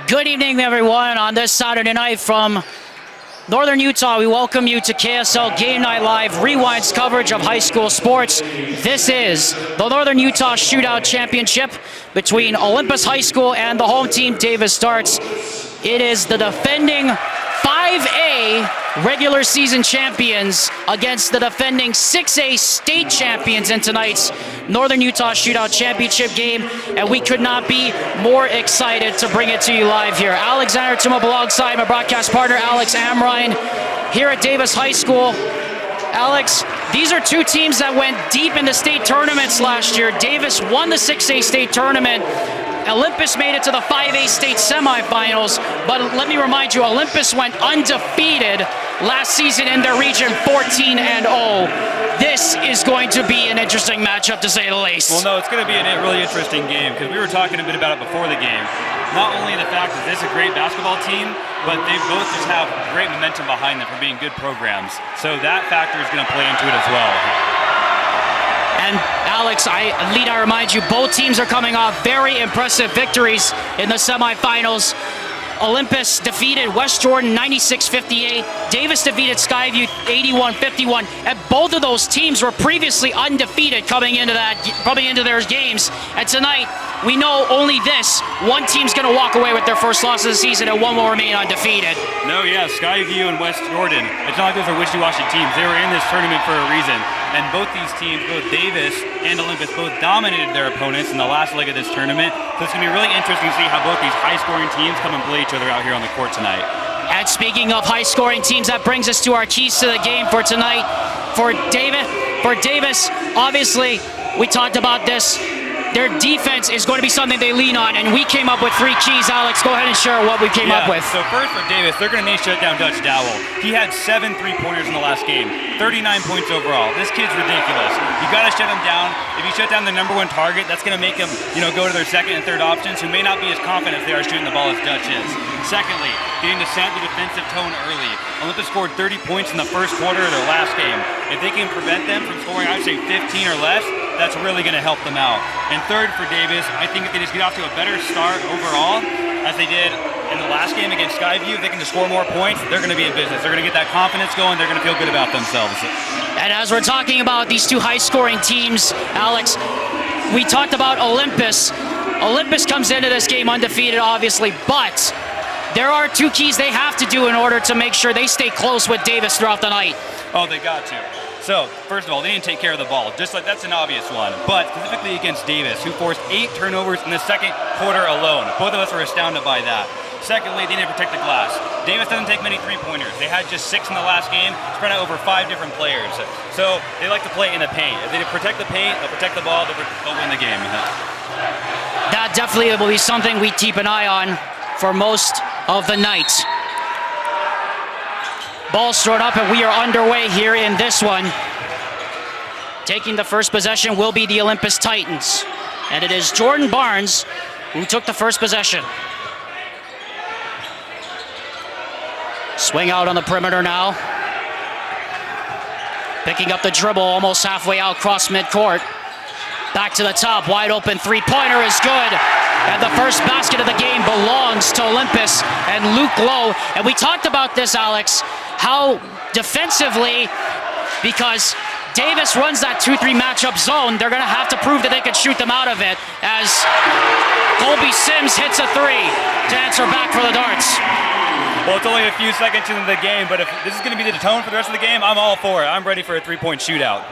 Good evening, everyone. On this Saturday night from Northern Utah, we welcome you to KSL Game Night Live Rewind's coverage of high school sports. This is the Northern Utah Shootout Championship between Olympus High School and the home team, Davis Darts. It is the defending 5A regular season champions against the defending 6A state champions in tonight's Northern Utah Shootout Championship game, and we could not be more excited to bring it to you live here. Alexander Tumub alongside my broadcast partner Alex Amrine here at Davis High School. Alex, these are two teams that went deep into state tournaments last year. Davis won the 6A state tournament. Olympus made it to the 5A state semifinals, but let me remind you, Olympus went undefeated last season in their region, 14-0. This is going to be an interesting matchup, to say the least. Well, no, it's going to be a really interesting game, because we were talking a bit about it before the game. Not only the fact that this is a great basketball team, but they both just have great momentum behind them for being good programs. So that factor is going to play into it as well. And Alex, I remind you, both teams are coming off very impressive victories in the semifinals. Olympus defeated West Jordan 96-58. Davis defeated Skyview 81-51. And both of those teams were previously undefeated coming into their games. And tonight, we know only this. One team's going to walk away with their first loss of the season, and one will remain undefeated. No, yeah, Skyview and West Jordan. It's not like those are wishy-washy teams. They were in this tournament for a reason. And both these teams, both Davis and Olympus, both dominated their opponents in the last leg of this tournament. So it's going to be really interesting to see how both these high-scoring teams come and play each other out here on the court tonight. And speaking of high-scoring teams, that brings us to our keys to the game for tonight. For Davis, obviously, we talked about this. Their defense is going to be something they lean on, and we came up with 3 keys. Alex, go ahead and share what we came up with. So first for Davis, they're going to need to shut down Dutch Dowell. He had 7 3-pointers in the last game, 39 points overall. This kid's ridiculous. You got to shut him down. If you shut down the #1 target, that's going to make him, go to their second and third options, who may not be as confident as they are shooting the ball as Dutch is. Secondly, getting to set the defensive tone early. Olympus scored 30 points in the first quarter of their last game. If they can prevent them from scoring, I would say 15 or less, that's really going to help them out. And third for Davis, I think if they just get off to a better start overall, as they did in the last game against Skyview, if they can just score more points, they're going to be in business. They're going to get that confidence going. They're going to feel good about themselves. And as we're talking about these two high-scoring teams, Alex, we talked about Olympus. Olympus comes into this game undefeated, obviously, but there are 2 keys they have to do in order to make sure they stay close with Davis throughout the night. Oh, they got to. So, first of all, they didn't take care of the ball. Just like that's an obvious one. But specifically against Davis, who forced 8 turnovers in the second quarter alone. Both of us were astounded by that. Secondly, they didn't protect the glass. Davis doesn't take many 3-pointers. They had just 6 in the last game, spread out over 5 different players. So they like to play in the paint. If they protect the paint, they'll protect the ball, they'll win the game. That definitely will be something we keep an eye on for most of the night. Ball's thrown up, and we are underway here in this one. Taking the first possession will be the Olympus Titans. And it is Jordan Barnes who took the first possession. Swing out on the perimeter now. Picking up the dribble almost halfway out, cross midcourt. Back to the top, wide open 3-pointer is good. And the first basket of the game belongs to Olympus and Luke Lowe. And we talked about this, Alex, how defensively, because Davis runs that 2-3 matchup zone, they're going to have to prove that they can shoot them out of it as Colby Sims hits a 3 to answer back for the Darts. Well, it's only a few seconds into the game, but if this is going to be the tone for the rest of the game, I'm all for it. I'm ready for a 3-point shootout.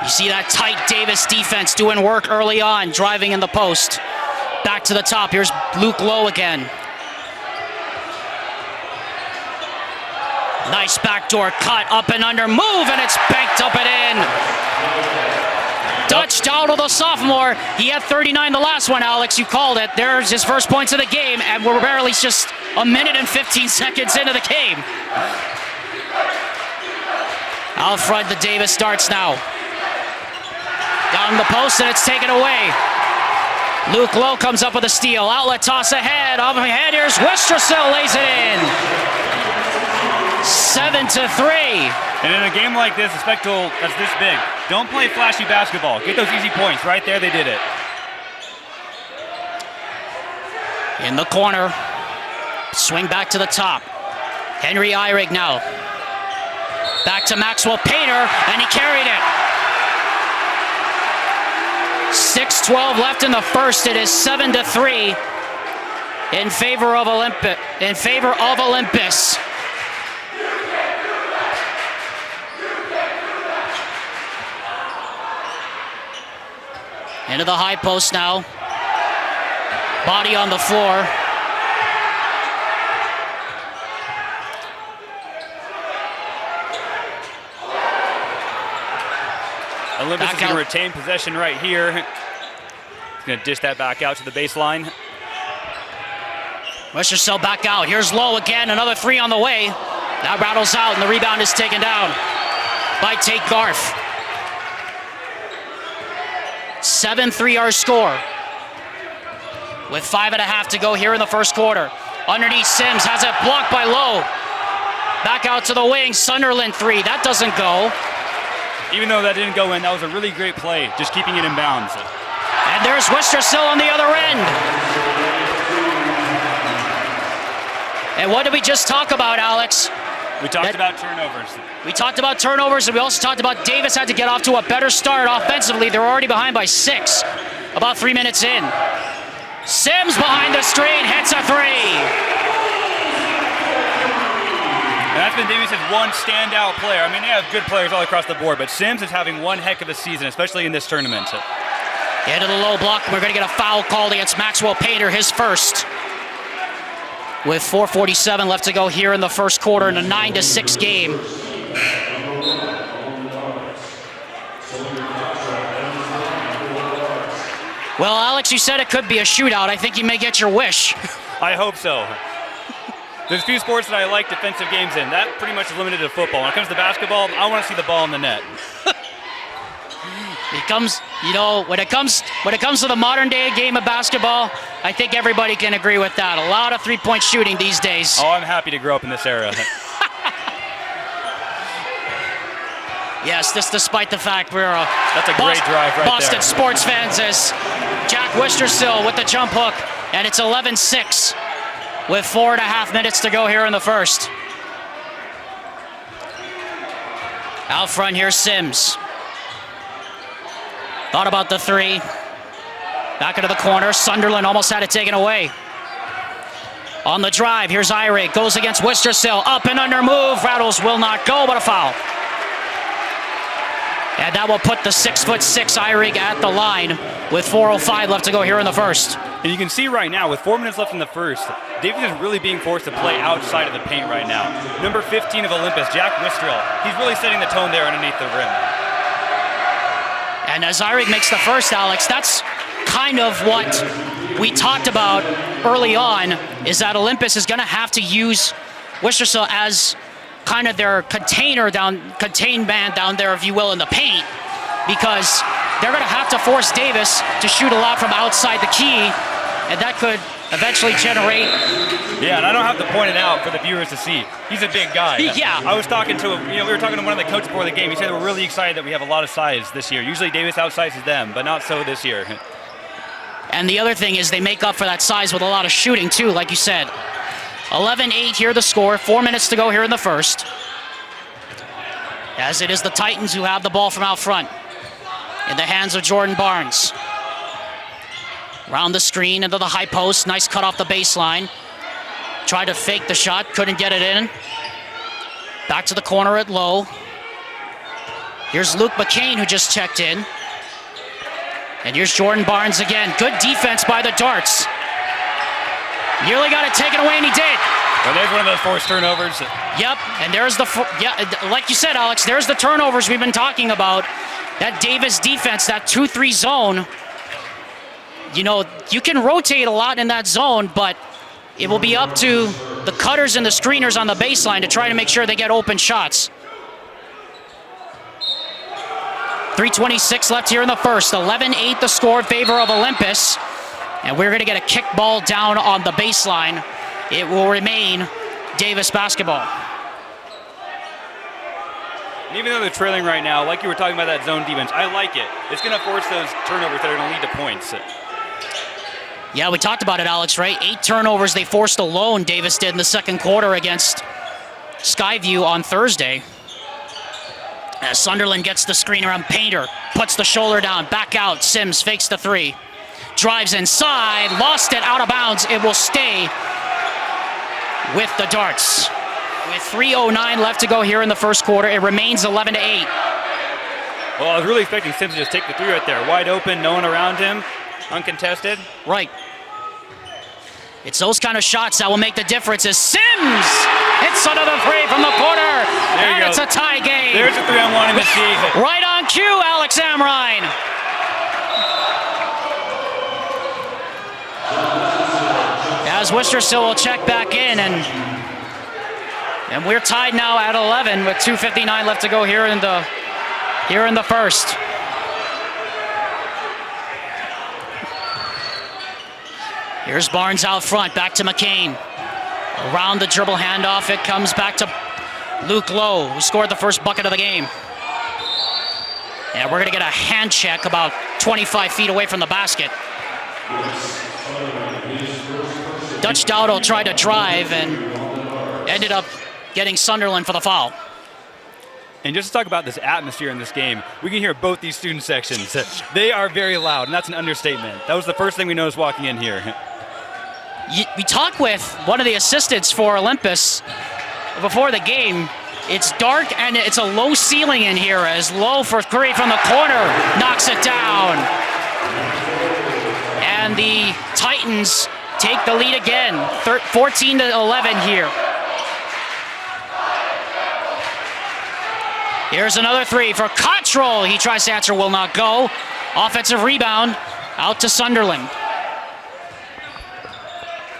You see that tight Davis defense doing work early on, driving in the post. Back to the top, here's Luke Lowe again. Nice backdoor cut, up and under, move, and it's banked up and in. Dutch Dowdle, the sophomore, he had 39 the last one, Alex, you called it. There's his first points of the game, and we're barely just a minute and 15 seconds into the game. Out front, the Davis Darts now. Down the post, and it's taken away. Luke Lowe comes up with a steal. Outlet toss ahead. Off ahead, here's Westersill, lays it in. 7-3. And in a game like this, a spectacle that's this big, don't play flashy basketball. Get those easy points. Right there, they did it. In the corner. Swing back to the top. Henry Eyrig now. Back to Maxwell Painter, and he carried it. 6:12 left in the first. It is 7-3 in favor of Olympus. Into the high post now. Body on the floor. Olympus is going to retain possession right here. He's going to dish that back out to the baseline. Westercell back out. Here's Lowe again. Another three on the way. That rattles out, and the rebound is taken down by Tate Garf. 7-3 our score. With 5.5 to go here in the first quarter. Underneath Sims, has it blocked by Lowe. Back out to the wing, Sunderland three. That doesn't go. Even though that didn't go in, that was a really great play, just keeping it in bounds. And there's Westercell on the other end. And what did we just talk about, Alex? We talked about turnovers. We talked about turnovers, and we also talked about Davis had to get off to a better start offensively. They're already behind by 6, about 3 minutes in. Sims behind the screen, hits a three. And that's been Davis' one standout player. I mean, they have good players all across the board, but Sims is having one heck of a season, especially in this tournament. Into the low block. We're going to get a foul called against Maxwell Painter, his first. With 4:47 left to go here in the first quarter in a 9-6 game. Well, Alex, you said it could be a shootout. I think you may get your wish. I hope so. There's a few sports that I like defensive games in. That pretty much is limited to football. When it comes to basketball, I want to see the ball in the net. When it comes to the modern day game of basketball, I think everybody can agree with that. A lot of three-point shooting these days. Oh, I'm happy to grow up in this era. Yes, this despite the fact we're That's a great drive right Boston there. sports fans as Jack Westercell with the jump hook, and it's 11-6 with 4.5 minutes to go here in the first. Out front here, Sims. Thought about the three. Back into the corner. Sunderland almost had it taken away. On the drive, here's Eyrig. Goes against Westercell. Up and under move. Rattles will not go, but a foul. And that will put the 6'6" Eyrig at the line with 4:05 left to go here in the first. And you can see right now, with 4 minutes left in the first, Davis is really being forced to play outside of the paint right now. Number 15 of Olympus, Jack Westercell, he's really setting the tone there underneath the rim. And as Eyrig makes the first, Alex, that's kind of what we talked about early on, is that Olympus is going to have to use Westercell as kind of their contained man down there, if you will, in the paint, because they're going to have to force Davis to shoot a lot from outside the key, and that could eventually generate. Yeah, and I don't have to point it out for the viewers to see. He's a big guy. Yeah. I was talking to him, we were talking to one of the coaches before the game. He said we're really excited that we have a lot of size this year. Usually Davis outsizes them, but not so this year. And the other thing is they make up for that size with a lot of shooting too, like you said. 11-8 here the score, 4 minutes to go here in the first. As it is the Titans who have the ball from out front in the hands of Jordan Barnes. Round the screen into the high post, nice cut off the baseline. Tried to fake the shot, couldn't get it in. Back to the corner at Lowe. Here's Luke McCain who just checked in. And here's Jordan Barnes again. Good defense by the Darts. Nearly got it taken away, and he did. Well, there's one of those forced turnovers. Yep, and there's like you said, Alex, there's the turnovers we've been talking about. That Davis defense, that 2-3 zone, you can rotate a lot in that zone, but it will be up to the cutters and the screeners on the baseline to try to make sure they get open shots. 3:26 left here in the first. 11-8 the score in favor of Olympus. And we're going to get a kick ball down on the baseline. It will remain Davis basketball. And even though they're trailing right now, like you were talking about that zone defense, I like it. It's going to force those turnovers that are going to lead to points. Yeah, we talked about it, Alex, right? 8 turnovers they forced alone, Davis did in the second quarter against Skyview on Thursday. As Sunderland gets the screen around Painter, puts the shoulder down, back out, Sims fakes the 3. Drives inside, lost it out of bounds. It will stay with the Darts. With 3:09 left to go here in the first quarter, it remains 11-8. Well, I was really expecting Sims to just take the 3 right there. Wide open, no one around him, uncontested. Right. It's those kind of shots that will make the difference as Sims hits another 3 from the corner. And it's a tie game. There's the 3 I'm wanting to see. Right on cue, Alex Amrine. As Worcester will check back in, and we're tied now at 11 with 2:59 left to go here in the first. Here's Barnes out front, back to McCain. Around the dribble handoff, it comes back to Luke Lowe, who scored the first bucket of the game. And we're gonna get a hand check about 25 feet away from the basket. Dutch Dowdle tried to drive and ended up getting Sunderland for the foul. And just to talk about this atmosphere in this game, we can hear both these student sections. They are very loud, and that's an understatement. That was the first thing we noticed walking in here. We talked with one of the assistants for Olympus before the game. It's dark and it's a low ceiling in here as Lowe for 3 from the corner knocks it down. And the Titans take the lead again, 14-11 here. Here's another 3 for Cottrell. He tries to answer, will not go. Offensive rebound out to Sunderland.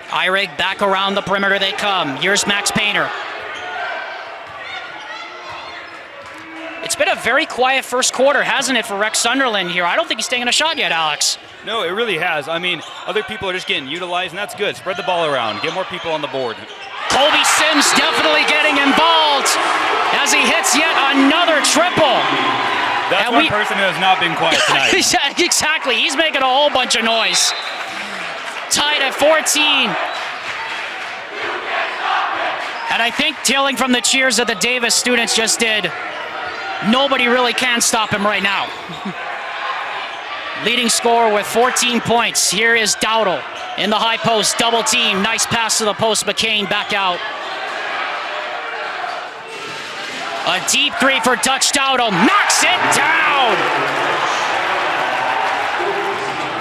Eyrig back around the perimeter they come. Here's Max Painter. It's been a very quiet first quarter, hasn't it, for Rex Sunderland here? I don't think he's taking a shot yet, Alex. No, it really has. I mean, other people are just getting utilized, and that's good. Spread the ball around. Get more people on the board. Colby Sims definitely getting involved as he hits yet another triple. That's one person who has not been quiet tonight. Exactly. He's making a whole bunch of noise. Tied at 14. And I think, tailing from the cheers that the Davis students just did, nobody really can stop him right now. Leading scorer with 14 points. Here is Dowdle in the high post, double team. Nice pass to the post. McCain back out. A deep 3 for Dutch Dowdle. Knocks it down.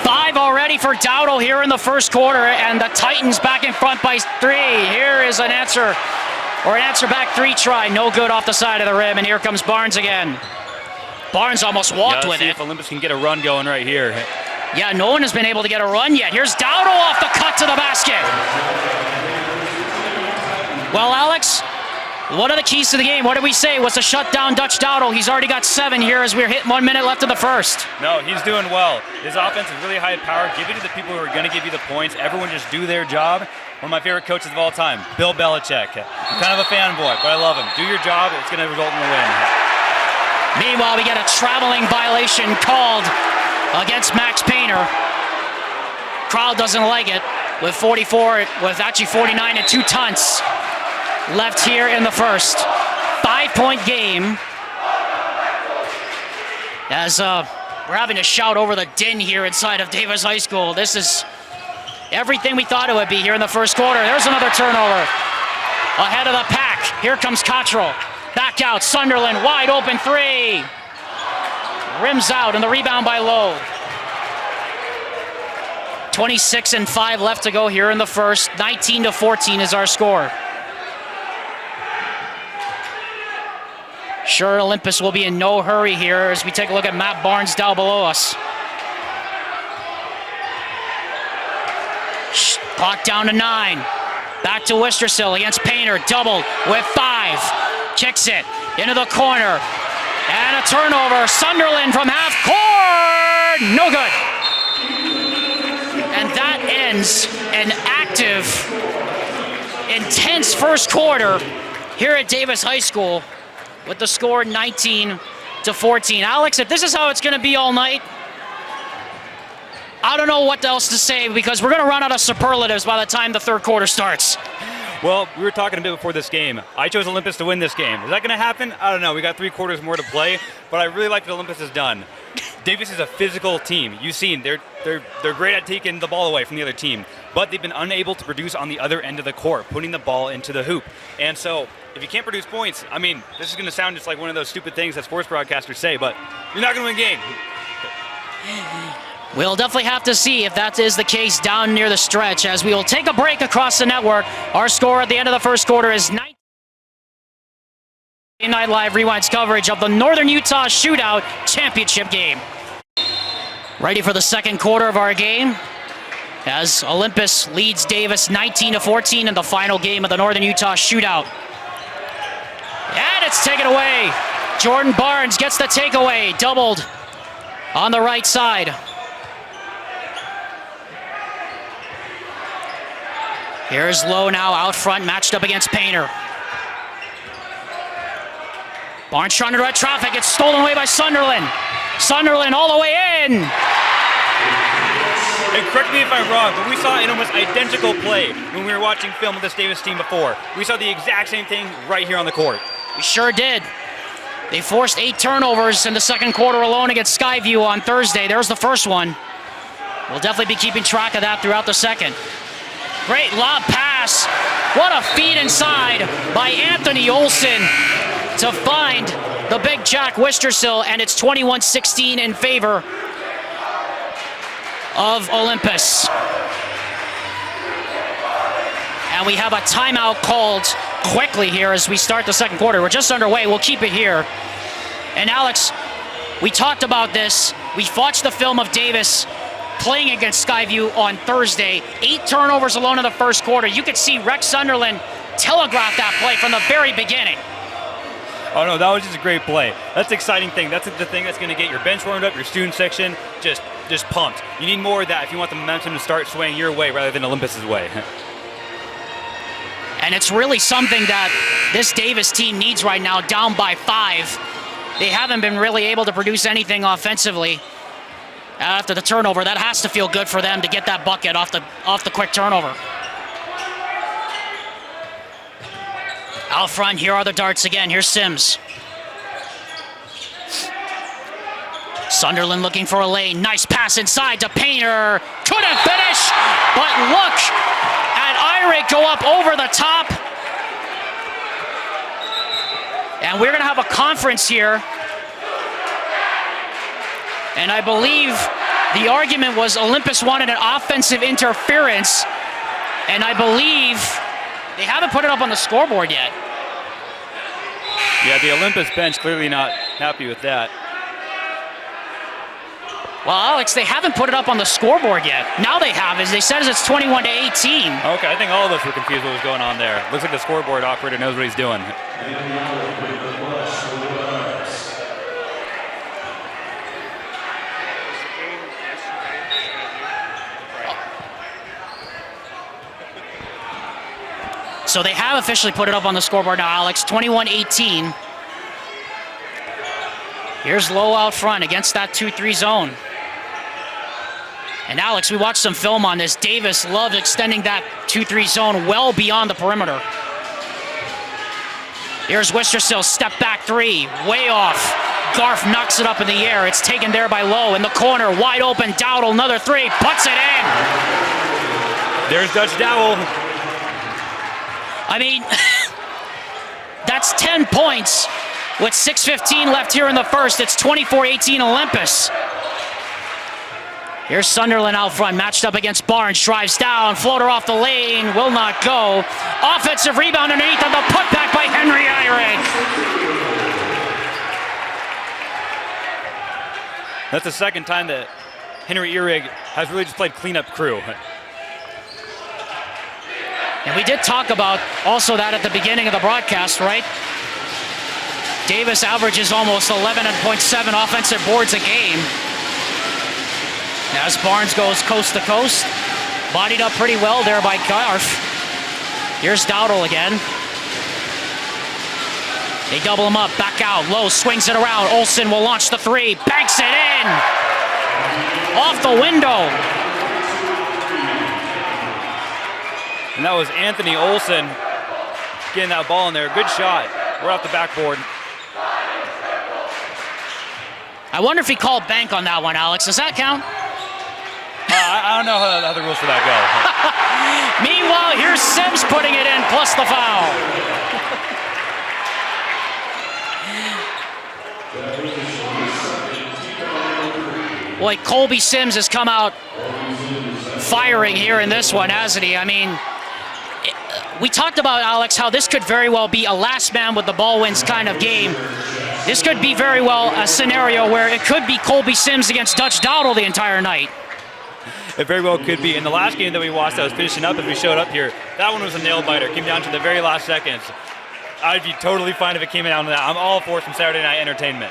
5 already for Dowdle here in the first quarter, and the Titans back in front by 3. Here is an answer back 3 try. No good off the side of the rim, and here comes Barnes again. Barnes almost walked with it. If Olympus can get a run going right here. Yeah, no one has been able to get a run yet. Here's Dowdle off the cut to the basket. Well, Alex, one of the keys to the game, what did we say, was to shut down Dutch Dowdle. He's already got 7 here as we're hitting 1 minute left of the first. No, he's doing well. His offense is really high power. Give it to the people who are going to give you the points. Everyone just do their job. One of my favorite coaches of all time, Bill Belichick. I'm kind of a fanboy, but I love him. Do your job. It's going to result in a win. Meanwhile, we get a traveling violation called against Max Painter. Crowd doesn't like it with 49 and 2 tenths left here in the first. 5-point game. As we're having to shout over the din here inside of Davis High School. This is everything we thought it would be here in the first quarter. There's another turnover. Ahead of the pack. Here comes Cottrell. Back out, Sunderland, wide open 3. Rims out, and the rebound by Lowe. 26 and 5 left to go here in the first. 19-14 is our score. Sure, Olympus will be in no hurry here as we take a look at Matt Barnes down below us. Clock down to 9. Back to Wistersill against Painter, doubled with 5. Kicks it into the corner. And a turnover. Sunderland from half court. No good. And that ends an active, intense first quarter here at Davis High School with the score 19-14. Alex, if this is how it's going to be all night, I don't know what else to say because we're going to run out of superlatives by the time the third quarter starts. Well, we were talking a bit before this game. I chose Olympus to win this game. Is that going to happen? I don't know. We got 3 quarters more to play, but I really like what Olympus has done. Davis is a physical team. You've seen they're great at taking the ball away from the other team, but they've been unable to produce on the other end of the court, putting the ball into the hoop. And so, if you can't produce points, I mean, this is going to sound just like one of those stupid things that sports broadcasters say, but you're not going to win a game. We'll definitely have to see if that is the case down near the stretch as we will take a break across the network. Our score at the end of the first quarter is 19. Night Live rewinds coverage of the Northern Utah Shootout Championship game. Ready for the second quarter of our game as Olympus leads Davis 19-14 in the final game of the Northern Utah Shootout. And it's taken away. Jordan Barnes gets the takeaway, doubled on the right side. Here's Lowe now out front, matched up against Painter. Barnes trying to direct traffic. It's stolen away by Sunderland. Sunderland all the way in. And correct me if I'm wrong, but we saw an almost identical play when we were watching film of this Davis team before. We saw the exact same thing right here on the court. We sure did. They forced 8 turnovers in the second quarter alone against Skyview on Thursday. There's the first one. We'll definitely be keeping track of that throughout the second. Great lob pass. What a feed inside by Anthony Olson to find the big Jack Wistersill, and it's 21-16 in favor of Olympus. And we have a timeout called quickly here as we start the second quarter. We're just underway. We'll keep it here. And Alex, we talked about this. We watched the film of Davis playing against Skyview on Thursday. 8 turnovers alone in the first quarter. You could see Rex Sunderland telegraph that play from the very beginning. Oh no, that was just a great play. That's the exciting thing. That's the thing that's going to get your bench warmed up, your student section just pumped. You need more of that if you want the momentum to start swaying your way rather than Olympus's way. And it's really something that this Davis team needs right now, down by 5. They haven't been really able to produce anything offensively after the turnover. That has to feel good for them to get that bucket off the quick turnover. Out front, here are the darts again. Here's Sims. Sunderland looking for a lane. Nice pass inside to Painter. Couldn't finish, but look at Irick go up over the top. And we're going to have a conference here. And I believe the argument was Olympus wanted an offensive interference. And I believe they haven't put it up on the scoreboard yet. Yeah, the Olympus bench clearly not happy with that. Well, Alex, they haven't put it up on the scoreboard yet. Now they have, as they said, it's 21-18. Okay, I think all of us were confused what was going on there. Looks like the scoreboard operator knows what he's doing. So they have officially put it up on the scoreboard now, Alex. 21-18. Here's Lowe out front against that 2-3 zone. And Alex, we watched some film on this. Davis loves extending that 2-3 zone well beyond the perimeter. Here's Wistersill, step back 3, way off. Garf knocks it up in the air. It's taken there by Lowe in the corner, wide open. Dowdle, another 3, puts it in. There's Dutch Dowell. I mean, that's 10 points with 6:15 left here in the first. It's 24-18 Olympus. Here's Sunderland out front, matched up against Barnes, drives down, floater off the lane, will not go. Offensive rebound underneath on the putback by Henry Eyring. That's the second time that Henry Eyring has really just played cleanup crew. And we did talk about also that at the beginning of the broadcast, right? Davis averages almost 11.7 offensive boards a game. As Barnes goes coast to coast, bodied up pretty well there by Garf. Here's Dowdle again. They double him up, back out. Lowe swings it around. Olsen will launch the 3, banks it in. Off the window. And that was Anthony Olson getting that ball in there. Good shot. We're off the backboard. I wonder if he called bank on that one, Alex. Does that count? I don't know how the rules for that go. Meanwhile, here's Sims putting it in, plus the foul. Boy, Colby Sims has come out firing here in this one, hasn't he? I mean, we talked about, Alex, how this could very well be a last man with the ball wins kind of game. This could be very well a scenario where it could be Colby Sims against Dutch Dowdle the entire night. It very well could be. In the last game that we watched that was finishing up, if we showed up here, that one was a nail-biter. Came down to the very last seconds. I'd be totally fine if it came down to that. I'm all for some Saturday night entertainment.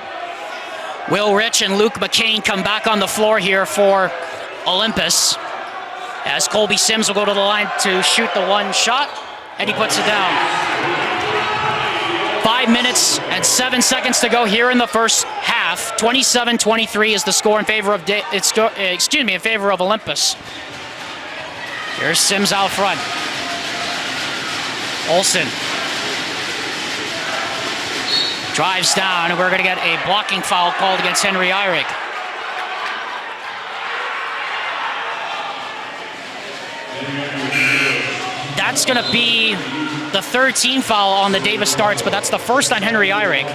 Will Rich and Luke McCain come back on the floor here for Olympus, as Colby Sims will go to the line to shoot the one shot, and he puts it down. 5 minutes and 7 seconds to go here in the first half. 27-23 is the score in favor of in favor of Olympus. Here's Sims out front. Olsen drives down, and we're going to get a blocking foul called against Henry Eyrig. That's going to be the third team foul on the Davis starts, but that's the first on Henry Eyrig.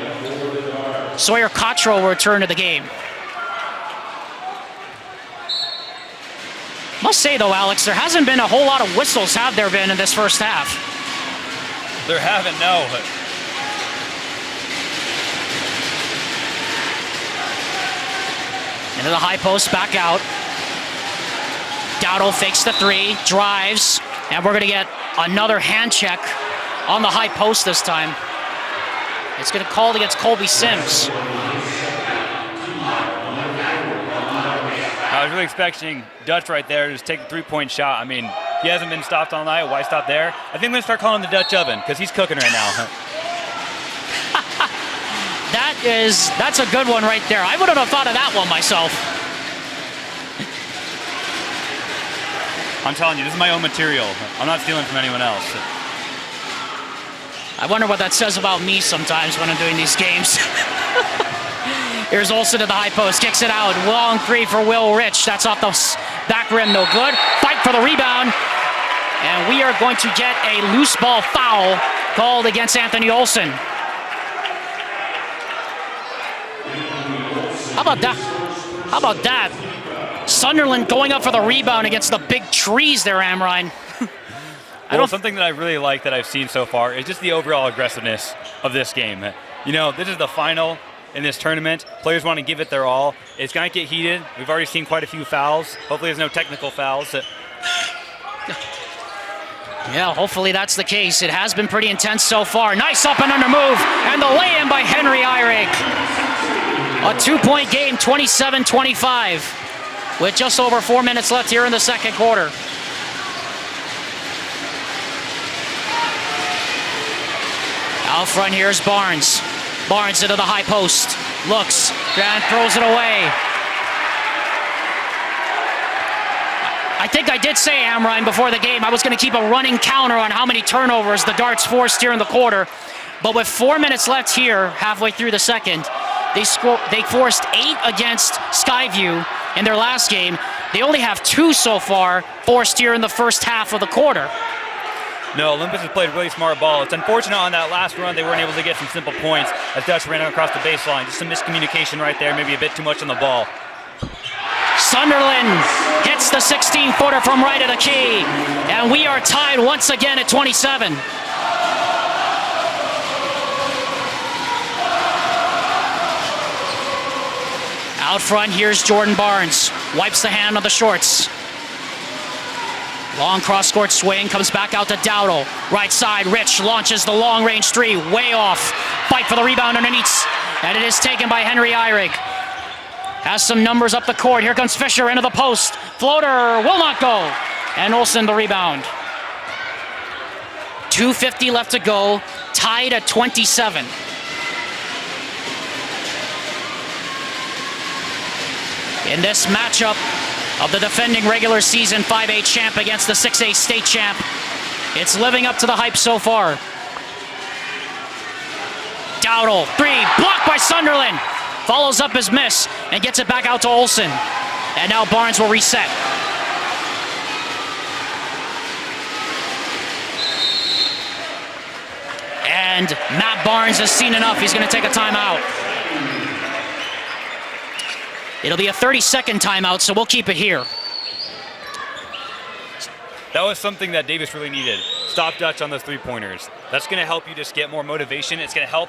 Sawyer Cottrell will return to the game. Must say, though, Alex, there hasn't been a whole lot of whistles, have there been, in this first half? There haven't, no. Into the high post, back out. Dowdle fakes the three, drives, and we're going to get another hand check on the high post this time. It's going to call against Colby Sims. I was really expecting Dutch right there to just take a three-point shot. I mean, he hasn't been stopped all night. Why stop there? I think I'm going to start calling him the Dutch oven because he's cooking right now. That's a good one right there. I wouldn't have thought of that one myself. I'm telling you, this is my own material. I'm not stealing from anyone else. I wonder what that says about me sometimes when I'm doing these games. Here's Olsen to the high post, kicks it out. Long three for Will Rich. That's off the back rim, no good. Fight for the rebound. And we are going to get a loose ball foul called against Anthony Olsen. How about that? How about that? Sunderland going up for the rebound against the big trees there, Amrine. Something that I really like that I've seen so far is just the overall aggressiveness of this game. You know, this is the final in this tournament. Players want to give it their all. It's going to get heated. We've already seen quite a few fouls. Hopefully there's no technical fouls. Yeah, hopefully that's the case. It has been pretty intense so far. Nice up and under move, and the lay-in by Henry Eyrig. A two-point game, 27-25, with just over 4 minutes left here in the second quarter. Out front, here's Barnes. Barnes into the high post. Looks, and throws it away. I think I did say, Amrine, before the game, I was going to keep a running counter on how many turnovers the Darts forced here in the quarter. But with 4 minutes left here, halfway through the second, they forced 8 against Skyview in their last game. They only have 2 so far forced here in the first half of the quarter. No, Olympus has played really smart ball. It's unfortunate on that last run they weren't able to get some simple points as Dutch ran across the baseline. Just some miscommunication right there, maybe a bit too much on the ball. Sunderland hits the 16-footer from right of the key, and we are tied once again at 27. Out front, here's Jordan Barnes. Wipes the hand on the shorts. Long cross-court swing, comes back out to Dowdle. Right side, Rich launches the long-range three, way off. Fight for the rebound underneath, and it is taken by Henry Eyrig. Has some numbers up the court. Here comes Fisher into the post. Floater will not go. And Olsen the rebound. 2:50 left to go, tied at 27. In this matchup of the defending regular season 5A champ against the 6A state champ, It's living up to the hype so far. Dowdle, 3, blocked by Sunderland. Follows up his miss and gets it back out to Olsen. And now Barnes will reset. And Matt Barnes has seen enough. He's going to take a timeout. It'll be a 30-second timeout, so we'll keep it here. That was something that Davis really needed. Stop Dutch on those three-pointers. That's going to help you just get more motivation. It's going to help,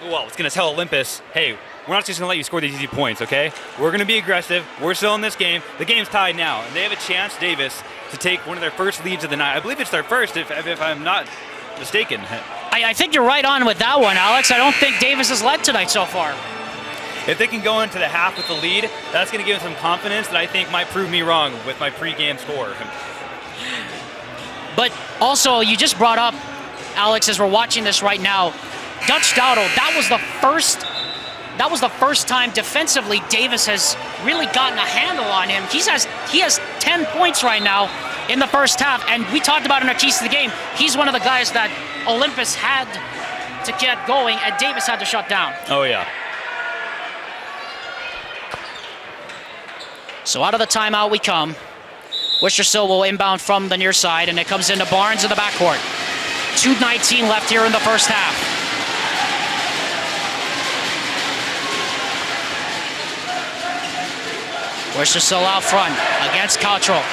well, it's going to tell Olympus, hey, we're not just going to let you score these easy points, okay? We're going to be aggressive. We're still in this game. The game's tied now, and they have a chance, Davis, to take one of their first leads of the night. I believe it's their first, if I'm not mistaken. I think you're right on with that one, Alex. I don't think Davis has led tonight so far. If they can go into the half with the lead, that's going to give them some confidence that I think might prove me wrong with my pregame score. But also, you just brought up, Alex, as we're watching this right now, Dutch Dowdle, that was the first time defensively Davis has really gotten a handle on him. He has 10 points right now in the first half, and we talked about in our keys to the game, he's one of the guys that Olympus had to get going, and Davis had to shut down. Oh, yeah. So out of the timeout we come. Worcester will inbound from the near side, and it comes into Barnes in the backcourt. 2:19 left here in the first half. Worcester out front against Cottrell.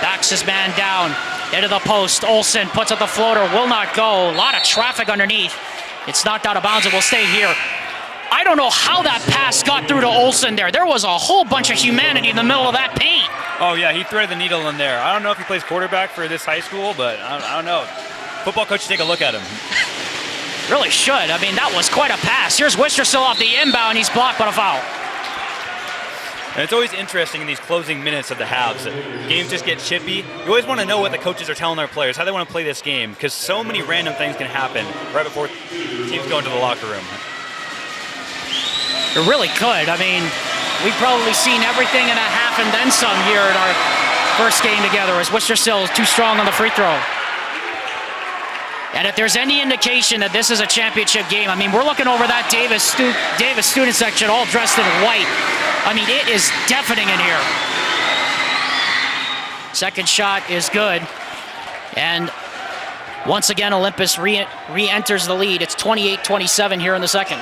Backs his man down into the post. Olsen puts up the floater, will not go. A lot of traffic underneath. It's knocked out of bounds. It will stay here. I don't know how that pass got through to Olsen there. There was a whole bunch of humanity in the middle of that paint. Oh, yeah, he threaded the needle in there. I don't know if he plays quarterback for this high school, but I don't know. Football coach should take a look at him. Really should. I mean, that was quite a pass. Here's Worcester off the inbound. He's blocked by a foul. And it's always interesting in these closing minutes of the halves. Games just get chippy. You always want to know what the coaches are telling their players, how they want to play this game, because so many random things can happen right before teams go into the locker room. It really could. I mean, we've probably seen everything in a half and then some here in our first game together as Worcester is too strong on the free throw. And if there's any indication that this is a championship game, I mean, we're looking over that Davis student section all dressed in white. I mean, it is deafening in here. Second shot is good. And once again, Olympus re-enters the lead. It's 28-27 here in the second.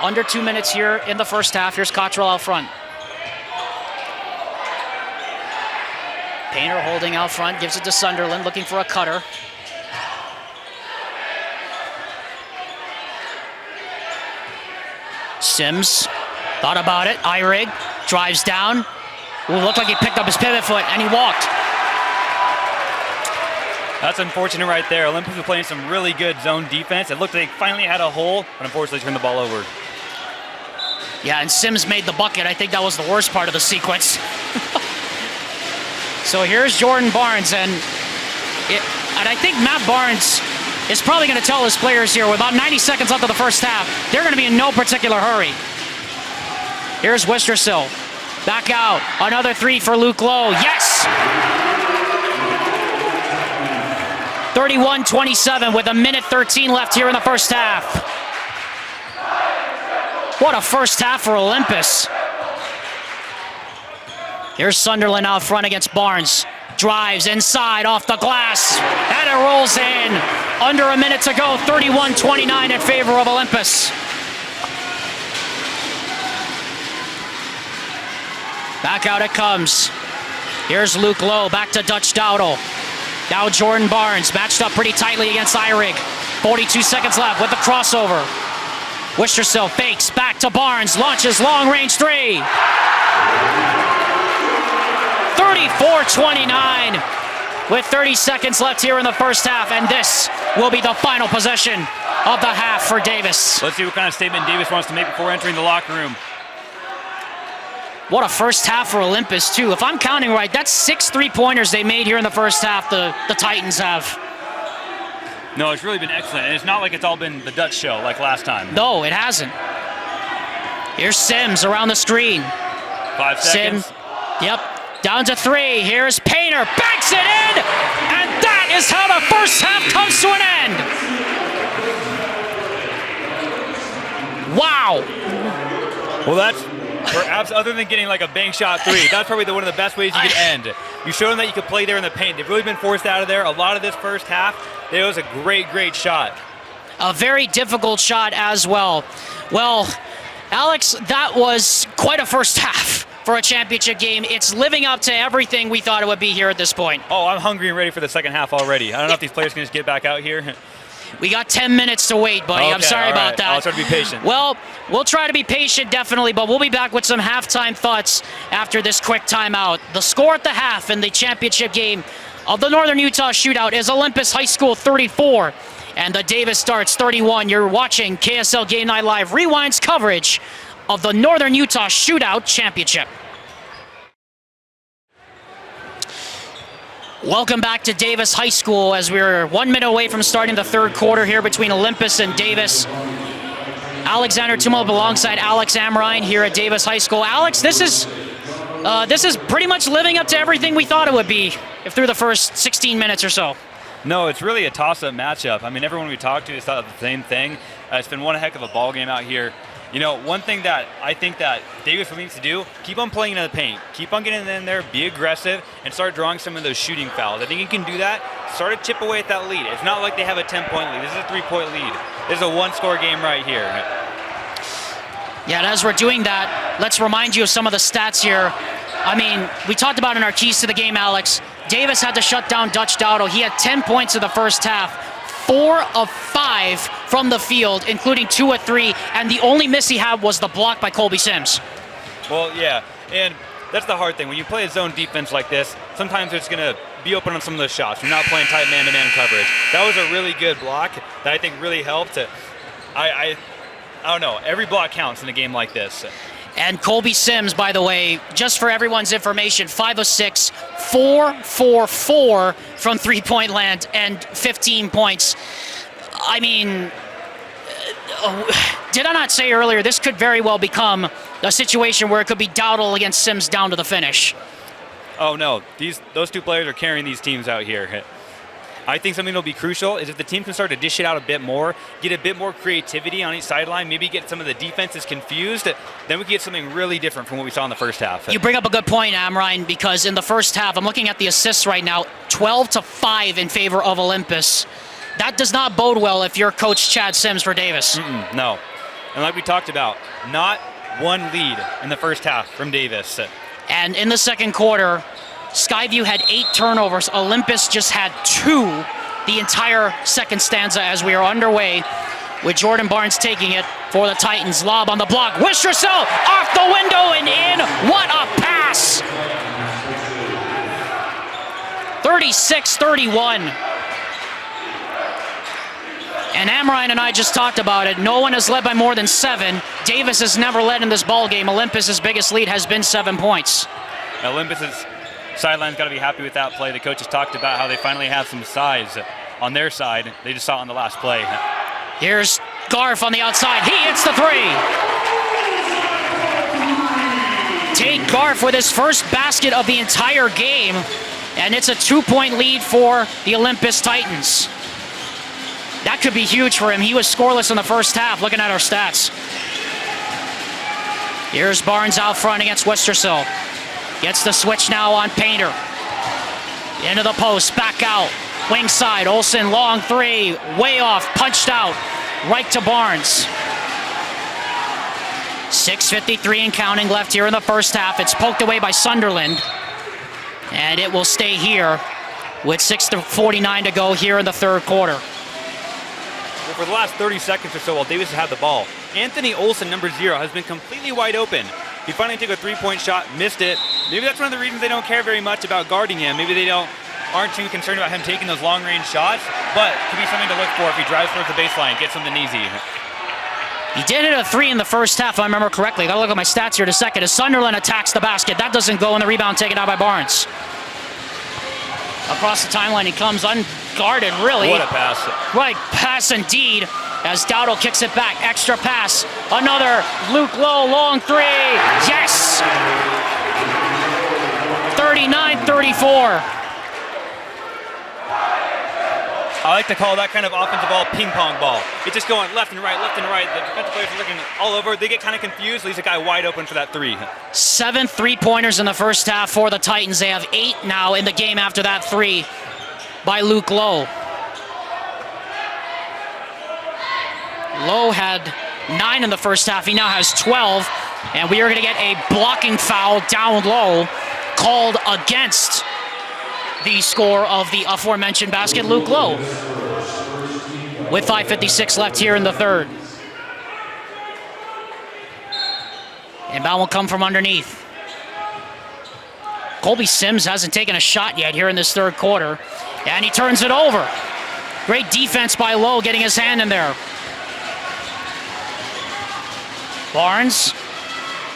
Under 2 minutes here in the first half. Here's Cottrell out front. Painter holding out front, gives it to Sunderland, looking for a cutter. Sims thought about it. Eyrig drives down. Ooh, looked like he picked up his pivot foot, and he walked. That's unfortunate right there. Olympus was playing some really good zone defense. It looked like they finally had a hole, but unfortunately turned the ball over. Yeah, and Sims made the bucket. I think that was the worst part of the sequence. So here's Jordan Barnes, and I think Matt Barnes is probably going to tell his players here, with about 90 seconds left of the first half, they're going to be in no particular hurry. Here's Worcester. Back out. Another three for Luke Lowe. Yes! 31-27 with 1:13 left here in the first half. What a first half for Olympus. Here's Sunderland out front against Barnes. Drives inside off the glass, and it rolls in. Under a minute to go, 31-29 in favor of Olympus. Back out it comes. Here's Luke Lowe, back to Dutch Dowdle. Now Jordan Barnes, matched up pretty tightly against Eyrig. 42 seconds left with the crossover. Worcester fakes, back to Barnes, launches long-range three. 34-29 with 30 seconds left here in the first half, and this will be the final possession of the half for Davis. Let's see what kind of statement Davis wants to make before entering the locker room. What a first half for Olympus, too. If I'm counting right, that's 6 3-pointers they made here in the first half, the Titans have. No, it's really been excellent, and it's not like it's all been the Dutch show like last time. No, it hasn't. Here's Sims around the screen. 5 seconds. Sims, yep, down to 3. Here's Painter, backs it in, and is how the first half comes to an end. Wow. Well, that's perhaps, other than getting like a bank shot three, that's probably one of the best ways you could end. You showed them that you could play there in the paint. They've really been forced out of there. A lot of this first half, it was a great shot. A very difficult shot as well. Well, Alex, that was quite a first half for a championship game. It's living up to everything we thought it would be here at this point. Oh, I'm hungry and ready for the second half already. I don't know if these players can just get back out here. We got 10 minutes to wait, buddy. Okay, I'm sorry about that. I'll try to be patient. Well, we'll try to be patient, definitely, but we'll be back with some halftime thoughts after this quick timeout. The score at the half in the championship game of the Northern Utah Shootout is Olympus High School 34 and the Davis Starts 31. You're watching KSL Game Night Live Rewind's coverage of the Northern Utah Shootout Championship. Welcome back to Davis High School as we're 1 minute away from starting the third quarter here between Olympus and Davis. Alexander Tumulp alongside Alex Amrine here at Davis High School. Alex, this is pretty much living up to everything we thought it would be through the first 16 minutes or so. No, it's really a toss-up matchup. I mean, everyone we talked to has thought the same thing. It's been one heck of a ball game out here. You know, one thing that I think that Davis really needs to do, keep on playing in the paint. Keep on getting in there, be aggressive, and start drawing some of those shooting fouls. I think you can do that. Start to chip away at that lead. It's not like they have a 10-point lead. This is a 3-point lead. This is a one-score game right here. Yeah, and as we're doing that, let's remind you of some of the stats here. I mean, we talked about in our keys to the game, Alex. Davis had to shut down Dutch Dowdle. He had 10 points in the first half. 4 of 5 from the field, including 2 of 3, and the only miss he had was the block by Colby Sims. Well, yeah, and that's the hard thing. When you play a zone defense like this, sometimes it's going to be open on some of those shots. You're not playing tight man-to-man coverage. That was a really good block that I think really helped. I don't know. Every block counts in a game like this. And Colby Sims, by the way, just for everyone's information, 5 of 6, 4 for 4 from three-point land and 15 points. I mean, did I not say earlier, this could very well become a situation where it could be Dowdle against Sims down to the finish. Oh, no. Those two players are carrying these teams out here. I think something that'll be crucial is if the team can start to dish it out a bit more, get a bit more creativity on each sideline, maybe get some of the defenses confused, then we can get something really different from what we saw in the first half. You bring up a good point, Amrine, because in the first half, I'm looking at the assists right now, 12-5 in favor of Olympus. That does not bode well if you're Coach Chad Sims for Davis. No. And like we talked about, not one lead in the first half from Davis. And in the second quarter, Skyview had 8 turnovers. Olympus just had 2 the entire second stanza as we are underway with Jordan Barnes taking it for the Titans. Lob on the block. Wistracell off the window and in. What a pass! 36-31. And Amrine and I just talked about it. No one has led by more than 7. Davis has never led in this ball game. Olympus's biggest lead has been 7 points. Olympus's sideline's got to be happy with that play. The coaches talked about how they finally have some size on their side. They just saw it on the last play. Here's Garf on the outside. He hits the 3. Tate Garf with his first basket of the entire game, and it's a 2-point lead for the Olympus Titans. That could be huge for him. He was scoreless in the first half, looking at our stats. Here's Barnes out front against Wistracell. Gets the switch now on Painter. Into the post, back out. Wing side, Olsen, long 3. Way off, punched out. Right to Barnes. 6:53 and counting left here in the first half. It's poked away by Sunderland. And it will stay here with 6:49 to go here in the third quarter. Well, for the last 30 seconds or so while Davis has had the ball, Anthony Olsen, number 0, has been completely wide open. He finally took a 3-point shot, missed it. Maybe that's one of the reasons they don't care very much about guarding him. Maybe they aren't too concerned about him taking those long-range shots, but it could be something to look for if he drives towards the baseline, gets something easy. He did hit a 3 in the first half, if I remember correctly. Gotta look at my stats here in a second. As Sunderland attacks the basket, that doesn't go, and the rebound taken out by Barnes. Across the timeline, he comes unguarded, really. What a pass. Right, pass indeed. As Dowdle kicks it back, extra pass. Another Luke Lowe, long 3. Yes! 39-34. I like to call that kind of offensive ball ping pong ball. It's just going left and right, left and right. The defensive players are looking all over. They get kind of confused. Leaves a guy wide open for that 3. 7 3-pointers in the first half for the Titans. They have 8 now in the game after that 3 by Luke Lowe. Lowe had 9 in the first half. He now has 12. And we are going to get a blocking foul down low called against the score of the aforementioned basket, Luke Lowe, with 5:56 left here in the third. Inbound will come from underneath. Colby Sims hasn't taken a shot yet here in this third quarter, and he turns it over. Great defense by Lowe, getting his hand in there. Barnes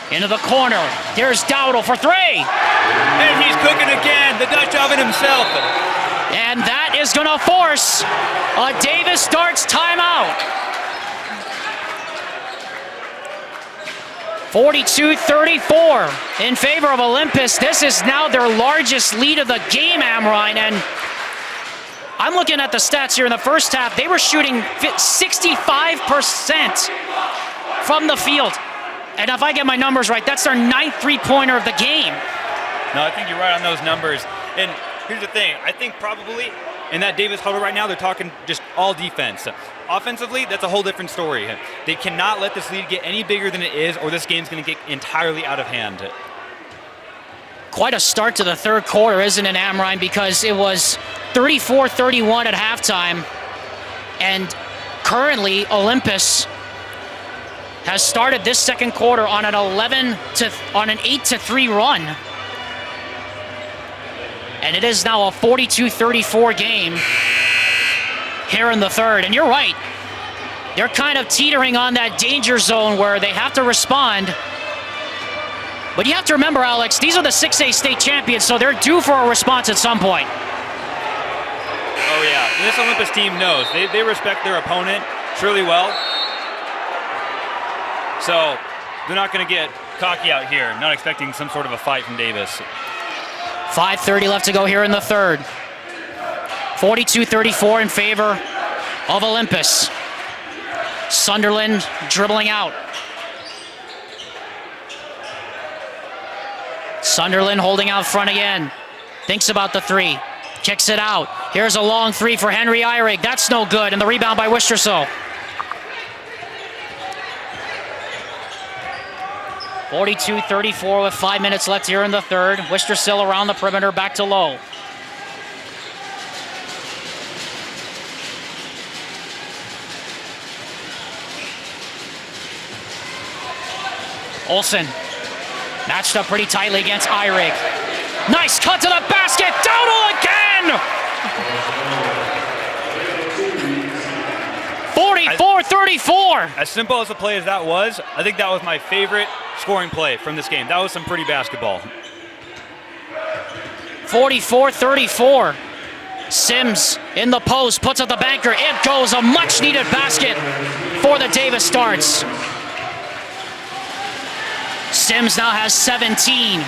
into the corner. Here's Dowdle for 3. And he's cooking again, the Dutch oven himself. And that is going to force a Davis Darts timeout. 42-34 in favor of Olympus. This is now their largest lead of the game, Amrine. And I'm looking at the stats here in the first half. They were shooting 65% from the field. And if I get my numbers right, that's their 9th 3-pointer of the game. No, I think you're right on those numbers. And here's the thing. I think probably in that Davis huddle right now, they're talking just all defense. Offensively, that's a whole different story. They cannot let this lead get any bigger than it is, or this game's going to get entirely out of hand. Quite a start to the third quarter, isn't it, Amrine? Because it was 34-31 at halftime. And currently, Olympus has started this second quarter on an 8-3 run. And it is now a 42-34 game here in the third. And you're right. They're kind of teetering on that danger zone where they have to respond. But you have to remember, Alex, these are the 6A state champions, so they're due for a response at some point. Oh, yeah. This Olympus team knows. They respect their opponent really well. So they're not going to get cocky out here, not expecting some sort of a fight from Davis. 5:30 left to go here in the third. 42-34 in favor of Olympus. Sunderland dribbling out. Sunderland holding out front again. Thinks about the 3. Kicks it out. Here's a long 3 for Henry Eyrig. That's no good, and the rebound by Wisterso. 42-34 with 5 minutes left here in the third. Wistersill around the perimeter, back to Lowe. Olsen matched up pretty tightly against Eyrig. Nice cut to the basket. Dowdle again! 44-34. As simple as a play as that was, I think that was my favorite scoring play from this game. That was some pretty basketball. 44-34. Sims in the post, puts up the banker. It goes, a much-needed basket for the Davis Darts. Sims now has 17.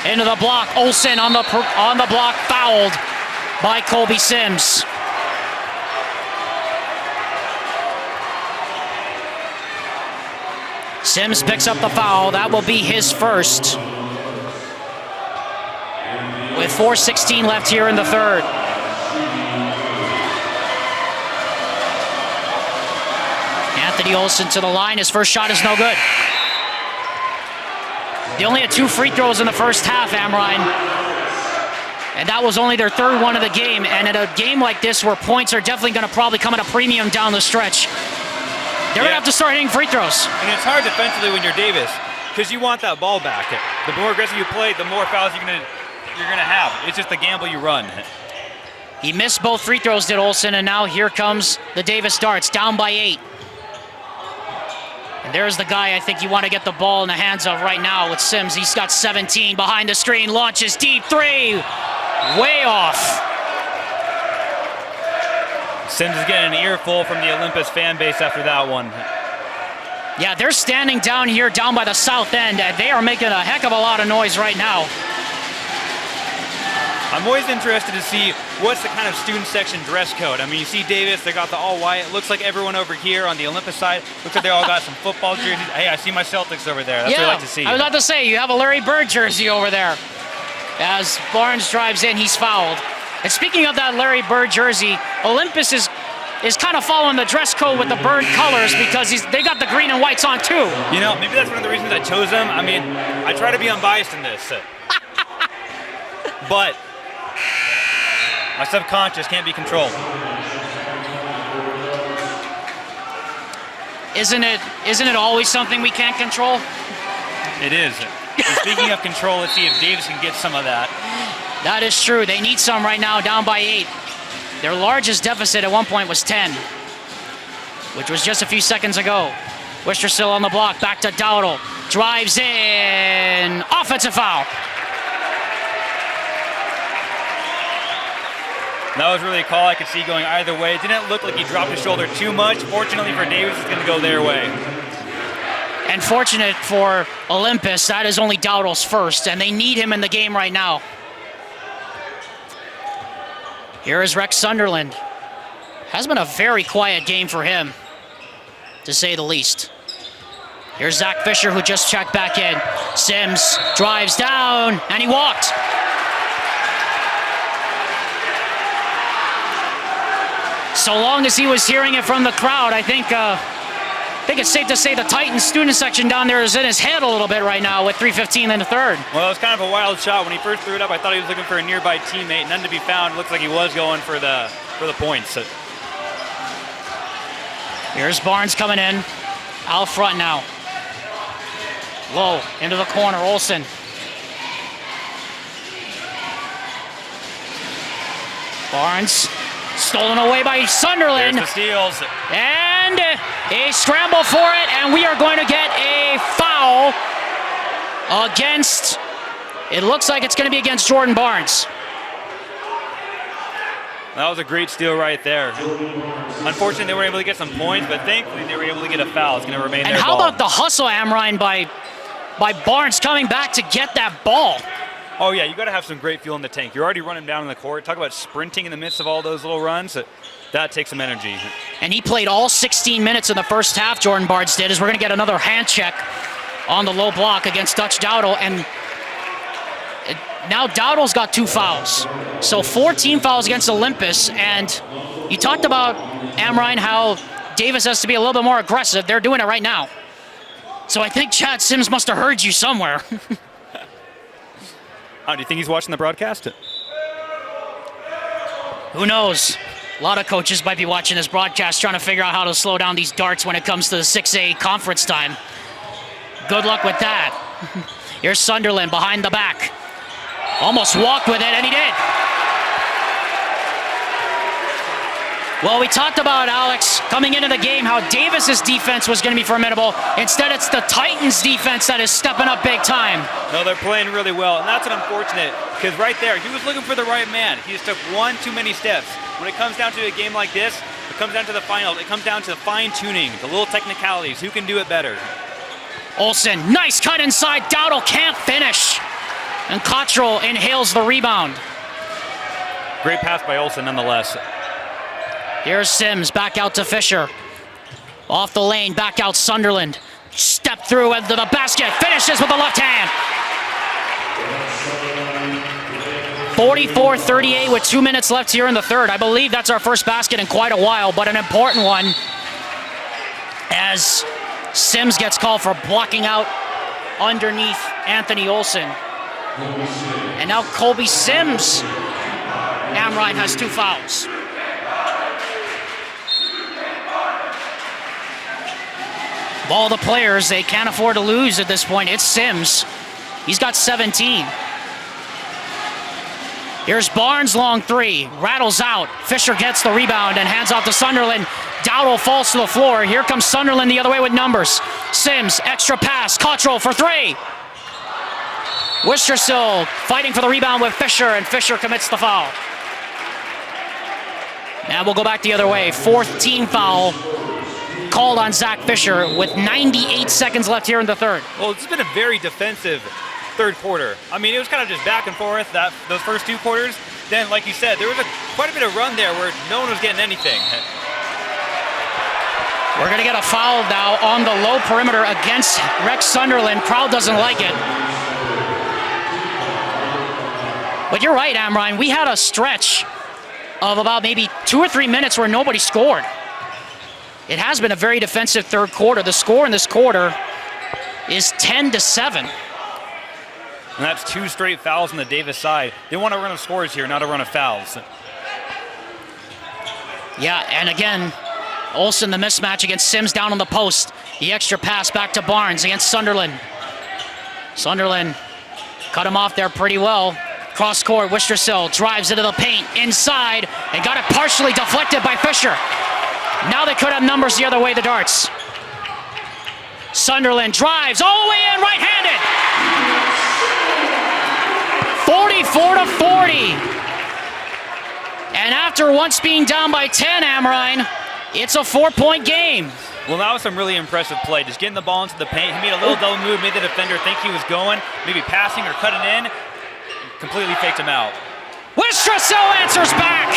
Into the block. Olsen on the block, fouled by Colby Sims. Sims picks up the foul. That will be his first. With 4:16 left here in the third. Anthony Olsen to the line. His first shot is no good. They only had 2 free throws in the first half, Amrine. And that was only their third one of the game. And in a game like this where points are definitely going to probably come at a premium down the stretch, they're going to have to start hitting free throws. And it's hard defensively when you're Davis because you want that ball back. The more aggressive you play, the more fouls you're gonna have. It's just the gamble you run. He missed both free throws, did Olsen, and now here comes the Davis Darts, down by 8. And there's the guy I think you want to get the ball in the hands of right now with Sims. He's got 17 behind the screen, launches deep 3, way off. Sims is getting an earful from the Olympus fan base after that one. Yeah, they're standing down here, down by the south end, and they are making a heck of a lot of noise right now. I'm always interested to see what's the kind of student section dress code. I mean, you see Davis, they got the all white. It looks like everyone over here on the Olympus side, looks like they all got some football jerseys. Hey, I see my Celtics over there. That's what I like to see. I was about to say, you have a Larry Bird jersey over there. As Barnes drives in, he's fouled. And speaking of that Larry Bird jersey, Olympus is kind of following the dress code with the Bird colors because they got the green and whites on too. You know, maybe that's one of the reasons I chose them. I mean, I try to be unbiased in this. But my subconscious can't be controlled. Isn't it always something we can't control? It is. And speaking of control, let's see if Davis can get some of that. That is true. They need some right now, down by 8. Their largest deficit at one point was 10, which was just a few seconds ago. Worcester still on the block, back to Dowdle. Drives in, offensive foul. That was really a call I could see going either way. It didn't look like he dropped his shoulder too much. Fortunately for Davis, it's going to go their way. And fortunate for Olympus, that is only Dowdle's first, and they need him in the game right now. Here is Rex Sunderland. Has been a very quiet game for him, to say the least. Here's Zach Fisher, who just checked back in. Sims drives down, and he walked. So long as he was hearing it from the crowd, I think it's safe to say the Titans student section down there is in his head a little bit right now with 3:15 in the third. Well, it was kind of a wild shot. When he first threw it up, I thought he was looking for a nearby teammate. None to be found. Looks like he was going for the points. Here's Barnes coming in. Out front now. Low, into the corner, Olsen. Barnes, stolen away by Sunderland. There's the steals. And a scramble for it, and we are going to get a foul against, it looks like it's going to be against Jordan Barnes. That was a great steal right there. Unfortunately, they were able to get some points, but thankfully they were able to get a foul. It's going to remain their ball. And how about the hustle, Amrine, by Barnes coming back to get that ball? Oh, yeah, you got to have some great fuel in the tank. You're already running down in the court. Talk about sprinting in the midst of all those little runs. That takes some energy. And he played all 16 minutes in the first half, Jordan Barnes did, as we're going to get another hand check on the low block against Dutch Dowdle. And now Dowdle's got 2 fouls. So 4 team fouls against Olympus. And you talked about, Amrine, how Davis has to be a little bit more aggressive. They're doing it right now. So I think Chad Sims must have heard you somewhere. Do you think he's watching the broadcast? Who knows? A lot of coaches might be watching this broadcast trying to figure out how to slow down these darts when it comes to the 6A conference time. Good luck with that. Here's Sunderland behind the back. Almost walked with it, and he did. Well, we talked about, Alex, coming into the game, how Davis's defense was going to be formidable. Instead, it's the Titans' defense that is stepping up big time. No, they're playing really well, and that's what unfortunate, because right there, he was looking for the right man. He just took one too many steps. When it comes down to a game like this, it comes down to the finals. It comes down to the fine-tuning, the little technicalities. Who can do it better? Olsen, nice cut inside. Dowdle can't finish. And Cottrell inhales the rebound. Great pass by Olsen, nonetheless. Here's Sims, back out to Fisher. Off the lane, back out Sunderland. Step through into the basket, finishes with the left hand. 44-38 with 2 minutes left here in the third. I believe that's our first basket in quite a while, but an important one as Sims gets called for blocking out underneath Anthony Olsen. And now Colby Sims, Amrine, has 2 fouls. Of all the players, they can't afford to lose at this point. It's Sims. He's got 17. Here's Barnes, long 3. Rattles out. Fisher gets the rebound and hands off to Sunderland. Dowdle falls to the floor. Here comes Sunderland the other way with numbers. Sims, extra pass. Cottrell for 3. Worcester still fighting for the rebound with Fisher, and Fisher commits the foul. Now we'll go back the other way. 4th team foul called on Zach Fisher with 98 seconds left here in the third. Well, it's been a very defensive third quarter. I mean, it was kind of just back and forth those first 2 quarters. Then, like you said, there was quite a bit of run there where no one was getting anything. We're going to get a foul now on the low perimeter against Rex Sunderland. Crowd doesn't like it. But you're right, Amrine. We had a stretch of about maybe 2 or 3 minutes where nobody scored. It has been a very defensive third quarter. The score in this quarter is 10-7. And that's 2 straight fouls on the Davis side. They want a run of scores here, not a run of fouls. Yeah, and again, Olsen, the mismatch against Sims down on the post. The extra pass back to Barnes against Sunderland. Sunderland cut him off there pretty well. Cross court, Wistersill drives into the paint, inside, and got it partially deflected by Fisher. Now they could have numbers the other way, the Darts. Sunderland drives all the way in, right-handed. 44-40. And after once being down by 10, Amrine, it's a 4-point game. Well, that was some really impressive play. Just getting the ball into the paint. He made a little double move, made the defender think he was going, maybe passing or cutting in. Completely faked him out. Wistrasill answers back.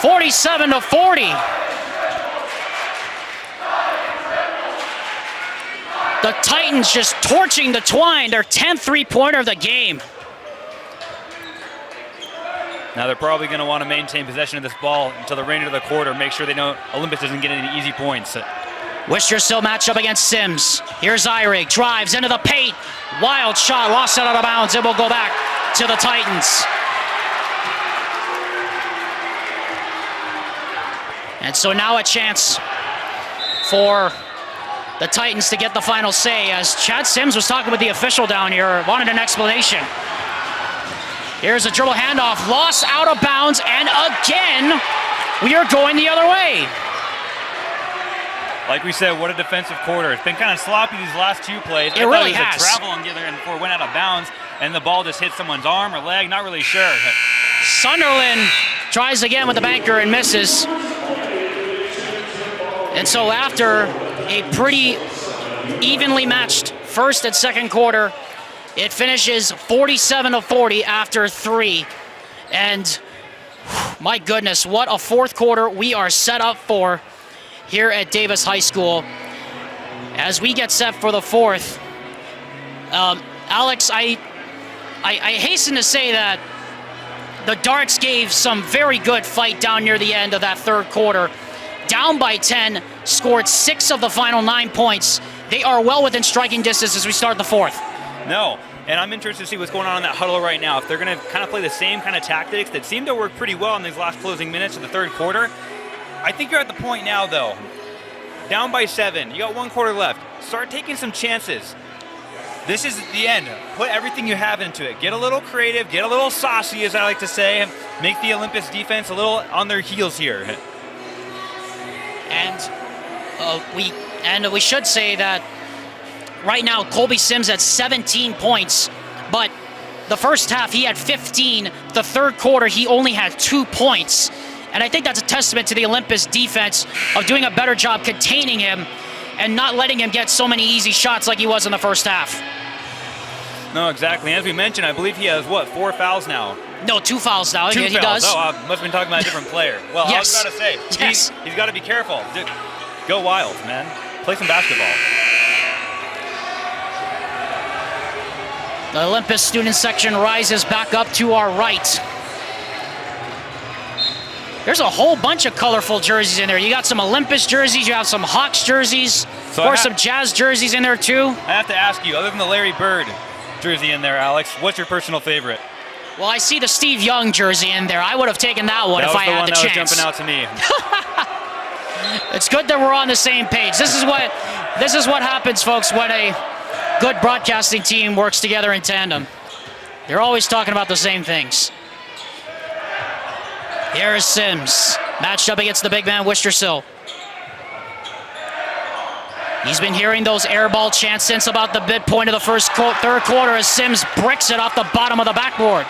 47-40. The Titans just torching the Twine, their 10th three-pointer of the game. Now they're probably going to want to maintain possession of this ball until the remainder of the quarter, make sure they know Olympus doesn't get any easy points. Wistrasill matchup against Sims. Here's Eyrig, drives into the paint. Wild shot, lost it out of bounds. It will go back to the Titans. And so now a chance for the Titans to get the final say, as Chad Sims was talking with the official down here, wanted an explanation. Here's a dribble handoff, lost out of bounds, and again, we are going the other way. Like we said, what a defensive quarter. It's been kind of sloppy these last 2 plays. It really has. A travel on the other end before it went out of bounds, and the ball just hit someone's arm or leg, not really sure. Sunderland tries again with the banker and misses. And so after a pretty evenly matched first and second quarter, it finishes 47-40 after 3. And my goodness, what a fourth quarter we are set up for here at Davis High School. As we get set for the fourth, Alex, I hasten to say that the Darts gave some very good fight down near the end of that third quarter. Down by 10, scored 6 of the final 9 points. They are well within striking distance as we start the fourth. No, and I'm interested to see what's going on in that huddle right now. If they're going to kind of play the same kind of tactics that seem to work pretty well in these last closing minutes of the third quarter. I think you're at the point now, though. Down by 7, you got 1 quarter left. Start taking some chances. This is the end. Put everything you have into it. Get a little creative, get a little saucy, as I like to say. Make the Olympus defense a little on their heels here. And we should say that right now Colby Sims at 17 points, but the first half he had 15. The third quarter he only had 2 points. And I think that's a testament to the Olympus defense of doing a better job containing him and not letting him get so many easy shots like he was in the first half. No, exactly. As we mentioned, I believe he has, 4 fouls now? No, 2 fouls now. 2 he fouls. does. Oh, I must have been talking about a different player. Well, yes. I was about to say, yes. he's got to be careful. Dude, go wild, man. Play some basketball. The Olympus student section rises back up to our right. There's a whole bunch of colorful jerseys in there. You got some Olympus jerseys, you have some Hawks jerseys, of course some Jazz jerseys in there too. I have to ask you, other than the Larry Bird jersey in there, Alex, what's your personal favorite? Well, I see the Steve Young jersey in there. I would have taken that one if I had the chance. That was jumping out to me. It's good that we're on the same page. This is what happens, folks, when a good broadcasting team works together in tandem. They're always talking about the same things. Here's Sims, matched up against the big man, Wistrasill. He's been hearing those air ball chants since about the midpoint of the third quarter as Sims bricks it off the bottom of the backboard.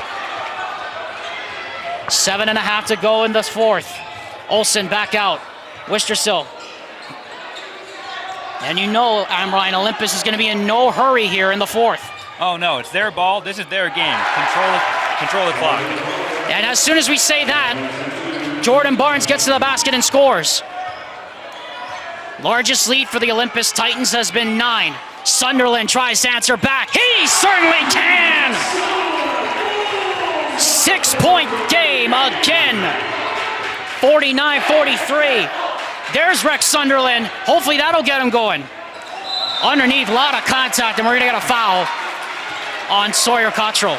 7.5 to go in this fourth. Olsen back out. Wistrasill. And you know, Amrine, Olympus is going to be in no hurry here in the fourth. Oh no, it's their ball. This is their game. Control the clock. And as soon as we say that, Jordan Barnes gets to the basket and scores. Largest lead for the Olympus Titans has been 9. Sunderland tries to answer back. He certainly can! 6-point game again. 49-43. There's Rex Sunderland. Hopefully that'll get him going. Underneath, a lot of contact, and we're gonna get a foul on Sawyer Cottrell.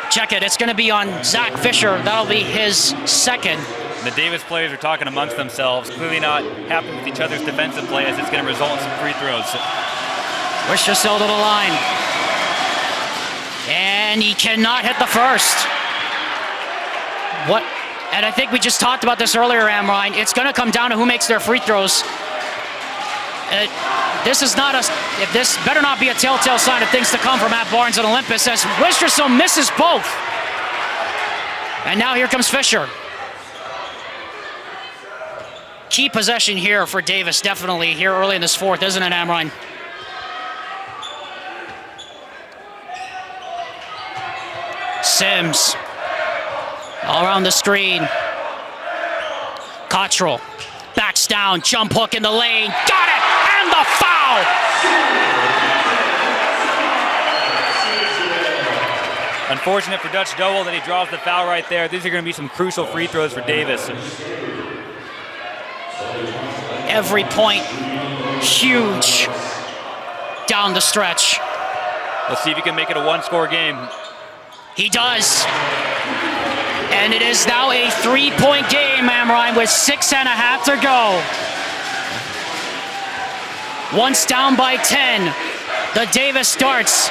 Check it, it's gonna be on Zach Fisher. That'll be his second. The Davis players are talking amongst themselves, clearly not happy with each other's defensive play as it's going to result in some free throws. Wischersoll to the line. And he cannot hit the first. What? And I think we just talked about this earlier, Amrine. It's going to come down to who makes their free throws. This better not be a telltale sign of things to come for Matt Barnes and Olympus as Wischersoll misses both. And now here comes Fisher. Key possession here for Davis, definitely here early in this fourth, isn't it, Amrine? Sims, all around the screen. Cottrell, backs down, jump hook in the lane, got it, and the foul! Unfortunate for Dutch Dowell that he draws the foul right there. These are going to be some crucial free throws for Davis. Every point, huge down the stretch. Let's see if he can make it a one-score game. He does. And it is now a 3-point game, Amrine, with 6.5 to go. Once down by 10, the Davis starts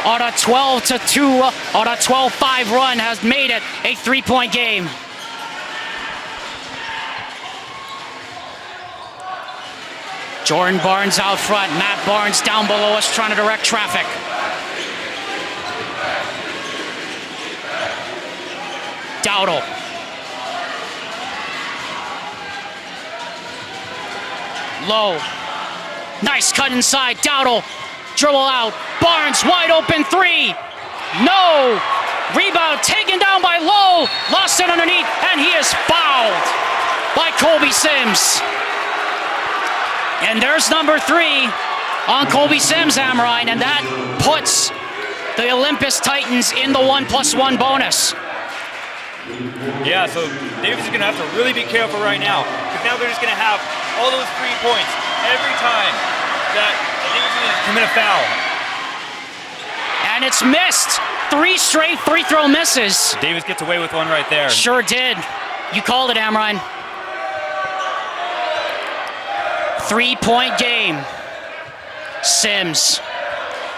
on a 12-2, on a 12-5 run, has made it a 3-point game. Jordan Barnes out front, Matt Barnes down below us trying to direct traffic. Dowdle. Low. Nice cut inside, Dowdle. Dribble out, Barnes wide open three. No! Rebound taken down by Lowe. Lost it underneath, and he is fouled by Colby Sims. And there's number 3 on Colby Sims, Amrine, and that puts the Olympus Titans in the 1+1 bonus. Yeah, so Davis is going to have to really be careful right now, because now they're just going to have all those 3 points every time that Davis is going to commit a foul. And it's missed. 3 straight free throw misses. Davis gets away with one right there. Sure did. You called it, Amrine. 3-point game. Sims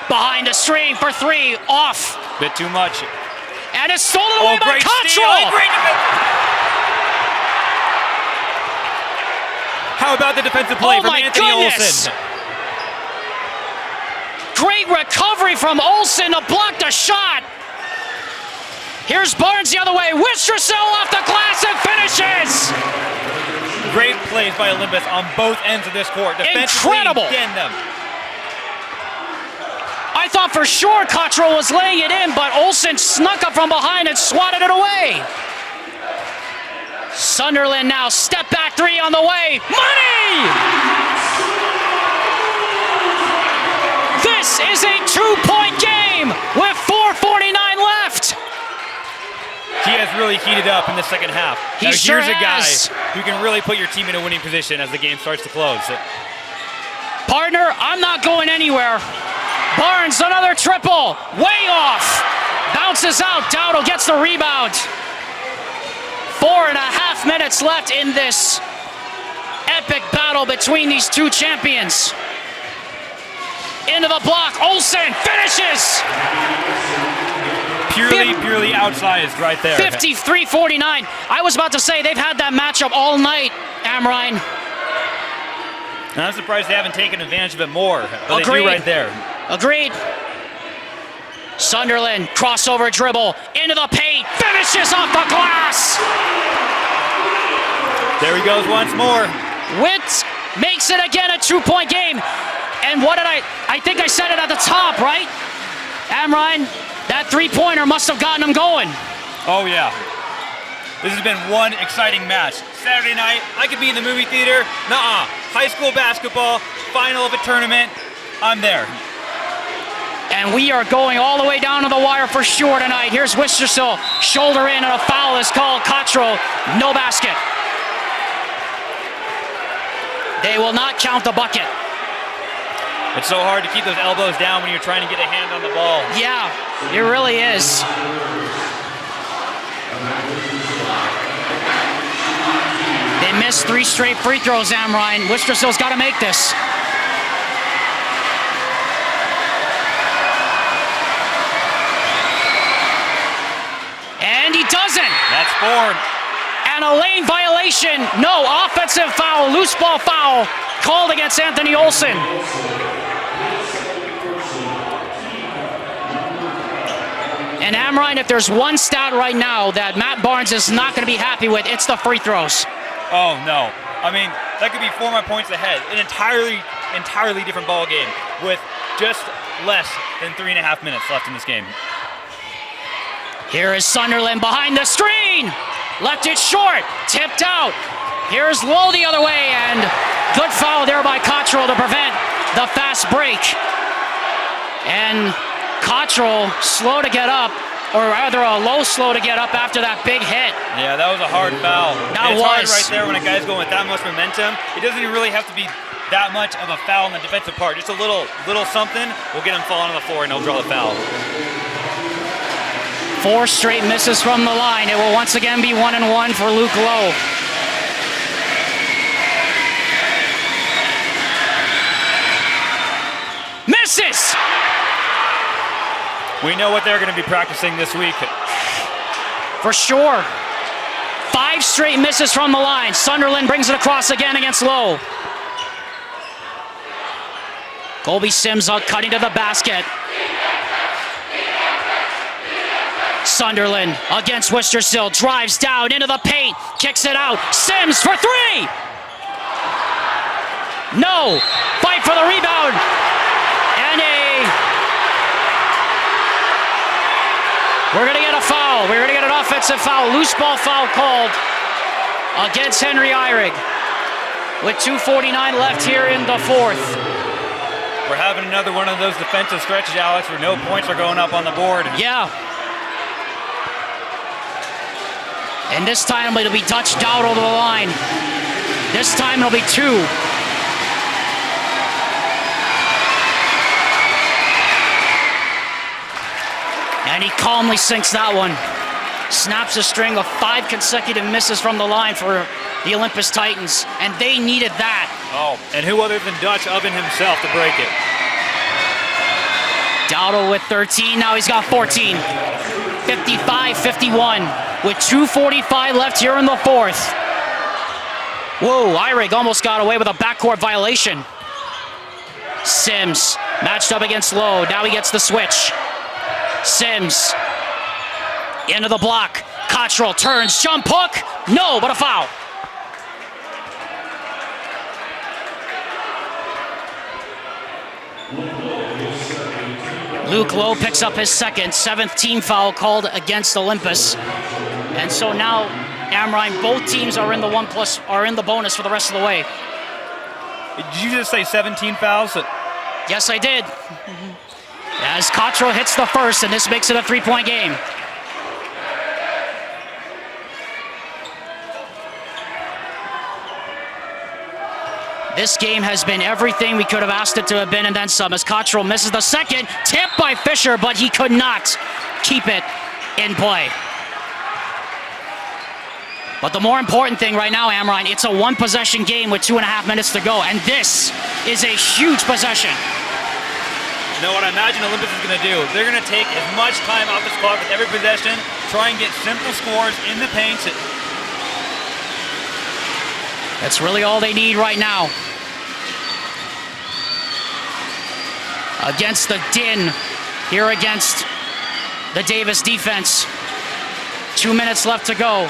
behind the screen for 3, off. Bit too much. And it's stolen away by Cottrell. Great defense. How about the defensive play from Anthony Olsen? Great recovery from Olsen to block the shot. Here's Barnes the other way. Wischersoll off the glass and finishes. Great plays by Olympus on both ends of this court. Incredible. Again, them. I thought for sure Cottrell was laying it in, but Olsen snuck up from behind and swatted it away. Sunderland now, step back 3 on the way. Money! This is a 2-point game with 4:49 left. He has really heated up in the second half. He sure here's a guy has. who can really put your team in a winning position as the game starts to close. Partner, I'm not going anywhere. Barnes, another triple, way off. Bounces out, Dowdle gets the rebound. 4.5 minutes left in this epic battle between these two champions. Into the block, Olsen finishes. Purely outsized right there. 53-49. I was about to say they've had that matchup all night, Amrine. And I'm surprised they haven't taken advantage of it more, but Agreed. they do right there. Agreed. Sunderland, crossover dribble, into the paint, finishes off the glass. There he goes once more. makes it again a 2-point game. And what did I think I said it at the top, right? Amrine, that 3-pointer must have gotten him going. Oh, yeah. This has been one exciting match. Saturday night, I could be in the movie theater. Nuh-uh. High school basketball, final of a tournament. I'm there. And we are going all the way down to the wire for sure tonight. Here's Wistersill, shoulder in, and a foul is called. Cottrell, no basket. They will not count the bucket. It's so hard to keep those elbows down when you're trying to get a hand on the ball. Yeah, it really is. They missed 3 straight free throws, Amrine. Wistersill's got to make this. And he doesn't. That's 4. And a lane violation. No, offensive foul, loose ball foul called against Anthony Olson. And Amrine, if there's one stat right now that Matt Barnes is not going to be happy with, it's the free throws. Oh, no. I mean, that could be 4 more points ahead. An entirely different ball game with just less than 3.5 minutes left in this game. Here is Sunderland behind the screen. Left it short, tipped out. Here's Lowe the other way, and good foul there by Cottrell to prevent the fast break. And Cottrell slow to get up, or rather a Lowe slow to get up after that big hit. Yeah, that was a hard foul. That it's was. Hard right there when a guy's going with that much momentum. It doesn't even really have to be that much of a foul in the defensive part. Just a little something will get him falling on the floor and he'll draw the foul. 4 straight misses from the line. It will once again be 1-1 for Luke Lowe. Misses! We know what they're going to be practicing this week. For sure. 5 straight misses from the line. Sunderland brings it across again against Lowe. Colby Sims cutting to the basket. Sunderland against Wistersill, drives down into the paint, kicks it out. Sims for 3! No! Fight for the rebound! And we're gonna get a foul. We're gonna get an offensive foul. Loose ball foul called against Henry Eyrig. With 2:49 left here in the 4th. We're having another one of those defensive stretches, Alex, where no points are going up on the board. Yeah. And this time it'll be Dutch Dowdle to the line. This time it'll be 2. And he calmly sinks that one. Snaps a string of 5 consecutive misses from the line for the Olympus Titans. And they needed that. Oh, and who other than Dutch Oven himself to break it? Dowdle with 13, now he's got 14. 55-51. With 2:45 left here in the 4th. Whoa, Eyrig almost got away with a backcourt violation. Sims matched up against Lowe. Now he gets the switch. Sims into the block. Cottrell turns, jump hook. No, but a foul. Luke Lowe picks up his second, 7th team foul called against Olympus. And so now, Amrine, both teams are in the are in the bonus for the rest of the way. Did you just say 17 fouls? Yes, I did. As Cottrell hits the first, and this makes it a 3-point game. This game has been everything we could have asked it to have been, and then some, as Cottrell misses the second. Tipped by Fisher, but he could not keep it in play. But the more important thing right now, Amrine, it's a 1-possession game with 2.5 minutes to go, and this is a huge possession. You know what I imagine Olympus is going to do? They're going to take as much time off the clock with every possession, try and get simple scores in the paint. That's really all they need right now. Against the din here against the Davis defense. 2 minutes left to go.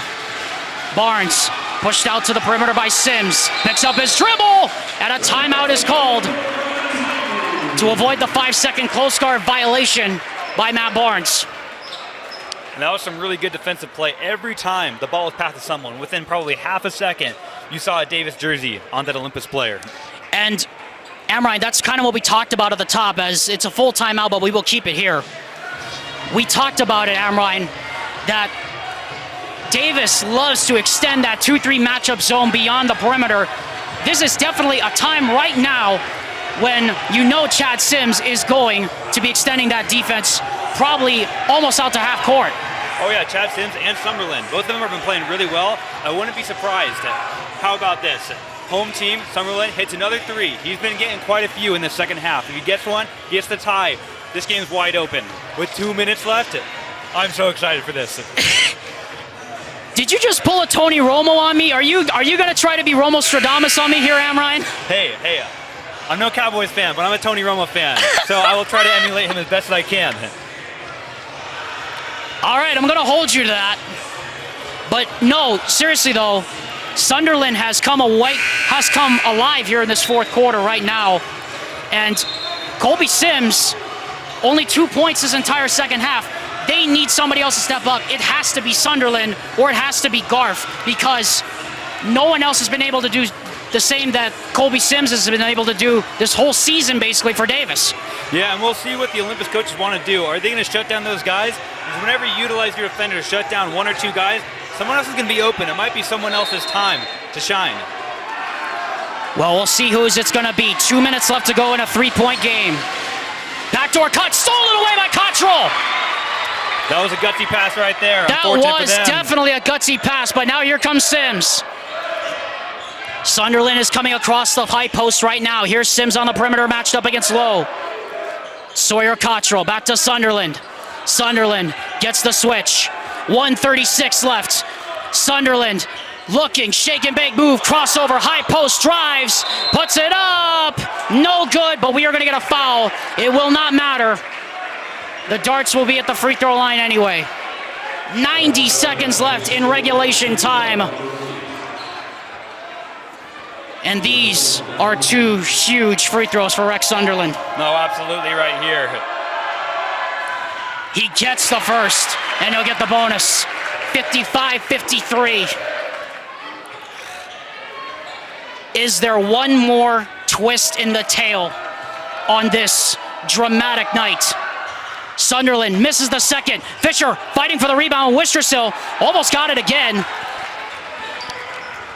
Barnes pushed out to the perimeter by Sims. Picks up his dribble. and a timeout is called to avoid the 5-second close guard violation by Matt Barnes. And that was some really good defensive play. Every time the ball was passed to someone, within probably half a second, you saw a Davis jersey on that Olympus player. And Amrine, that's kind of what we talked about at the top, as it's a full timeout, but we will keep it here. We talked about it, Amrine, that Davis loves to extend that 2-3 matchup zone beyond the perimeter. This is definitely a time right now when you know Chad Sims is going to be extending that defense probably almost out to half court. Oh yeah, Chad Sims and Summerlin. Both of them have been playing really well. I wouldn't be surprised. How about this? Home team, Summerlin hits another 3. He's been getting quite a few in the second half. If he gets one, he gets the tie. This game's wide open. With 2 minutes left, I'm so excited for this. Did you just pull a Tony Romo on me? Are you going to try to be Romo Stradamus on me here, Amrine? Hey, I'm no Cowboys fan, but I'm a Tony Romo fan. So I will try to emulate him as best as I can. All right, I'm going to hold you to that. But no, seriously though, Sunderland has come alive here in this fourth quarter right now. And Colby Sims, only 2 points this entire second half. They need somebody else to step up. It has to be Sunderland or it has to be Garf, because no one else has been able to do the same that Colby Sims has been able to do this whole season basically for Davis. Yeah, and we'll see what the Olympus coaches want to do. Are they going to shut down those guys? Because whenever you utilize your defender to shut down 1 or 2 guys, someone else is going to be open. It might be someone else's time to shine. Well, we'll see whose it's going to be. 2 minutes left to go in a 3-point game. Backdoor cut, stolen away by Cottrell. That was a gutsy pass right there. That was definitely a gutsy pass, but now here comes Sims. Sunderland is coming across the high post right now. Here's Sims on the perimeter matched up against Lowe. Sawyer Cottrell back to Sunderland. Sunderland gets the switch. 1:36 left. Sunderland looking, shake and bake move, crossover, high post, drives, puts it up. No good, but we are going to get a foul. It will not matter. The darts will be at the free throw line anyway. 90 seconds left in regulation time. And these are 2 huge free throws for Rex Sunderland. No, absolutely right here. He gets the first, and he'll get the bonus. 55-53. Is there one more twist in the tail on this dramatic night? Sunderland misses the second. Fisher fighting for the rebound. Wistersill almost got it again.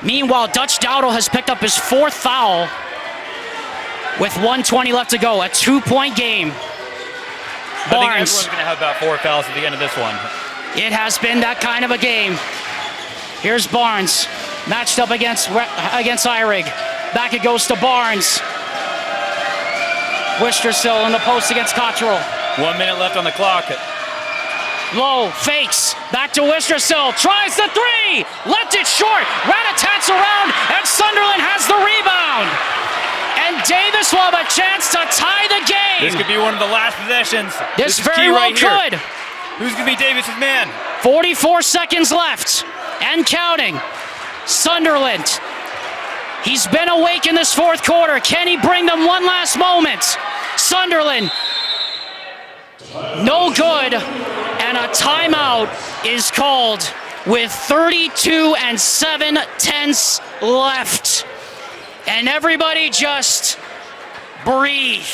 Meanwhile, Dutch Dowdle has picked up his 4th foul with 1:20 left to go. A 2-point game. Barnes. I think everyone's going to have about 4 fouls at the end of this one. It has been that kind of a game. Here's Barnes, matched up against Eyrig. Back it goes to Barnes. Wistersill in the post against Cottrell. 1 minute left on the clock. Lowe fakes, back to Wistersill, tries the 3, left it short, rat-a-tats around, and Sunderland has the rebound. And Davis will have a chance to tie the game. This could be one of the last possessions. This very well could. Who's going to be Davis's man? 44 seconds left and counting. Sunderland, he's been awake in this fourth quarter. Can he bring them one last moment? Sunderland, no good, and a timeout is called with 32 7/10 left. And everybody just breathe,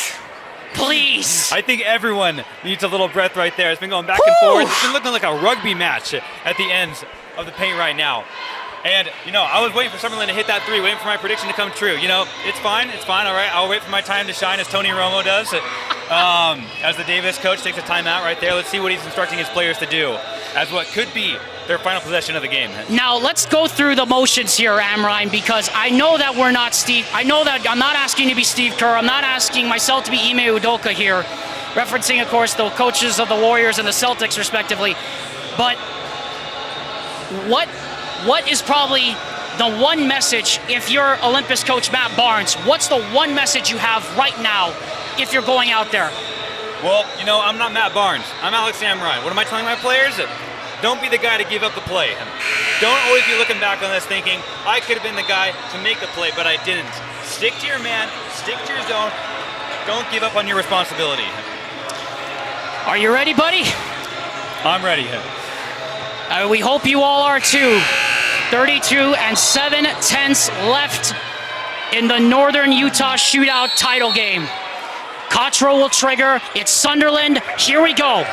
please. I think everyone needs a little breath right there. It's been going back and forth. It's been looking like a rugby match at the ends of the paint right now. And, I was waiting for Summerlin to hit that 3, waiting for my prediction to come true. It's fine, all right. I'll wait for my time to shine as Tony Romo does. As the Davis coach takes a timeout right there. Let's see what he's instructing his players to do as what could be their final possession of the game. Now, let's go through the motions here, Amrine, because I know that we're not Steve. I know that I'm not asking you to be Steve Kerr. I'm not asking myself to be Ime Udoka here, referencing, of course, the coaches of the Warriors and the Celtics, respectively. But what is probably the one message, if you're Olympus coach Matt Barnes, what's the one message you have right now if you're going out there? Well, I'm not Matt Barnes. I'm Alex Amrine. What am I telling my players? Don't be the guy to give up the play. Don't always be looking back on this thinking, I could have been the guy to make the play, but I didn't. Stick to your man, stick to your zone. Don't give up on your responsibility. Are you ready, buddy? I'm ready. We hope you all are too. 32 7/10 left in the Northern Utah Shootout title game. Cottrell will trigger. It's Sunderland. Here we go.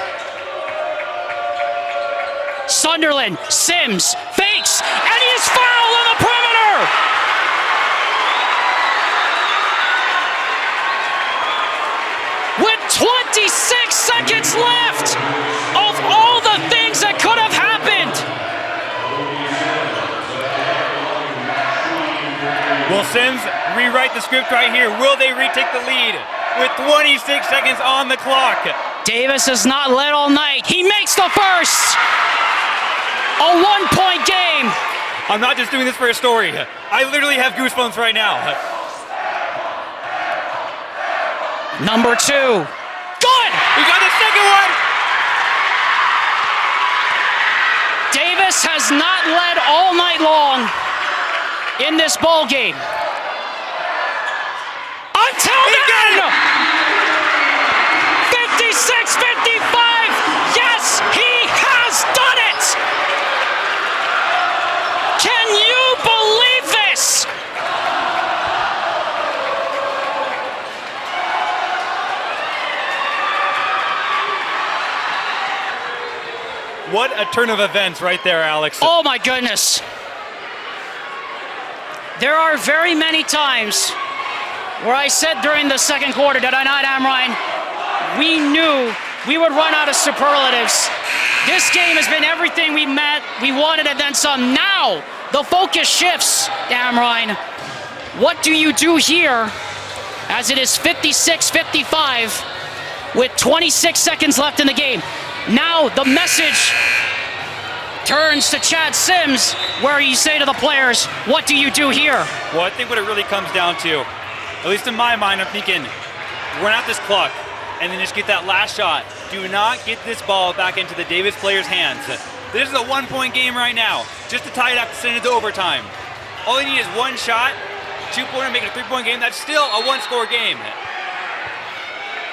Sunderland, Sims, fakes, and he is fouled on the perimeter! With 26 seconds left of all the things that could have happened. Will Sims rewrite the script right here? Will they retake the lead with 26 seconds on the clock? Davis has not led all night. He makes the first. A 1-point game. I'm not just doing this for a story. I literally have goosebumps right now. Number 2. Good! We got the second one! Davis has not led all night long in this ball game. Until then! 56-55! Yes, he has done it! Can you believe this? What a turn of events right there, Alex. Oh my goodness. There are very many times where I said during the second quarter, did I not, Amrine? We knew we would run out of superlatives. This game has been everything we wanted, and then some. Now, the focus shifts, Amrine. What do you do here as it is 56-55 with 26 seconds left in the game? Now the message turns to Chad Sims, where you say to the players, what do you do here? Well, I think what it really comes down to, at least in my mind, I'm thinking, run out this clock and then just get that last shot. Do not get this ball back into the Davis players' hands. This is a 1-point game right now. Just to tie it up to send it to overtime. All you need is one shot, 2-pointer, make it a 3-point game. That's still a 1-score game.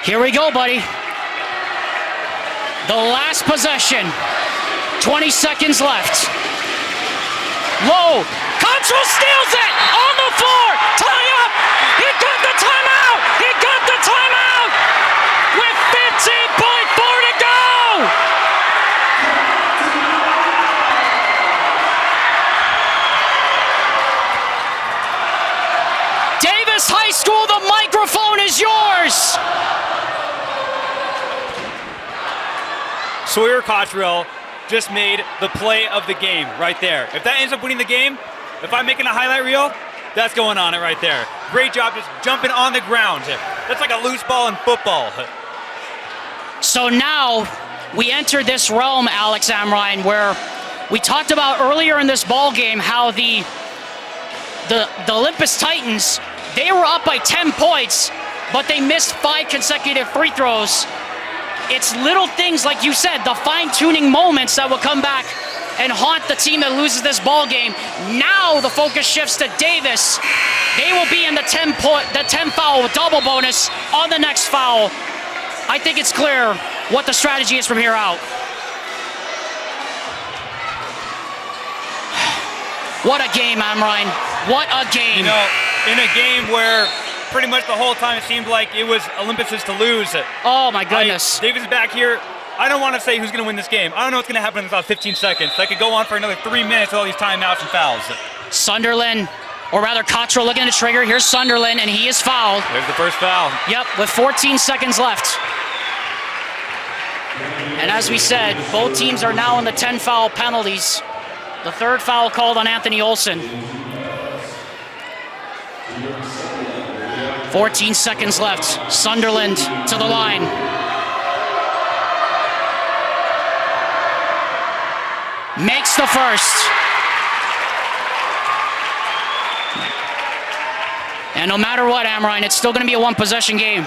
Here we go, buddy. The last possession. 20 seconds left. Low. Cottrell steals it on the floor. Tie up. He got the timeout. He got the timeout with 15.4 to go. Davis High School, the microphone is yours. Sawyer Cottrell just made the play of the game right there. If that ends up winning the game, if I'm making a highlight reel, that's going on it right there. Great job just jumping on the ground. That's like a loose ball in football. So now we enter this realm, Alex Amrine, where we talked about earlier in this ball game how the Olympus Titans, they were up by 10 points, but they missed 5 consecutive free throws. It's little things, like you said, the fine-tuning moments that will come back and haunt the team that loses this ball game. Now the focus shifts to Davis. They will be in the 10 foul double bonus on the next foul. I think it's clear what the strategy is from here out. What a game, Amrine. What a game. You know, in a game where pretty much the whole time it seemed like it was Olympus's to lose. Oh my goodness. Davis is back here. I don't want to say who's going to win this game. I don't know what's going to happen in about 15 seconds. That could go on for another 3 minutes with all these timeouts and fouls. Sunderland, or rather Cottrell looking to trigger. Here's Sunderland, and he is fouled. There's the first foul. Yep, with 14 seconds left. And as we said, both teams are now in the 10 foul penalties. The third foul called on Anthony Olson. 14 seconds left. Sunderland to the line. Makes the first. And no matter what, Amrine, it's still going to be a one-possession game.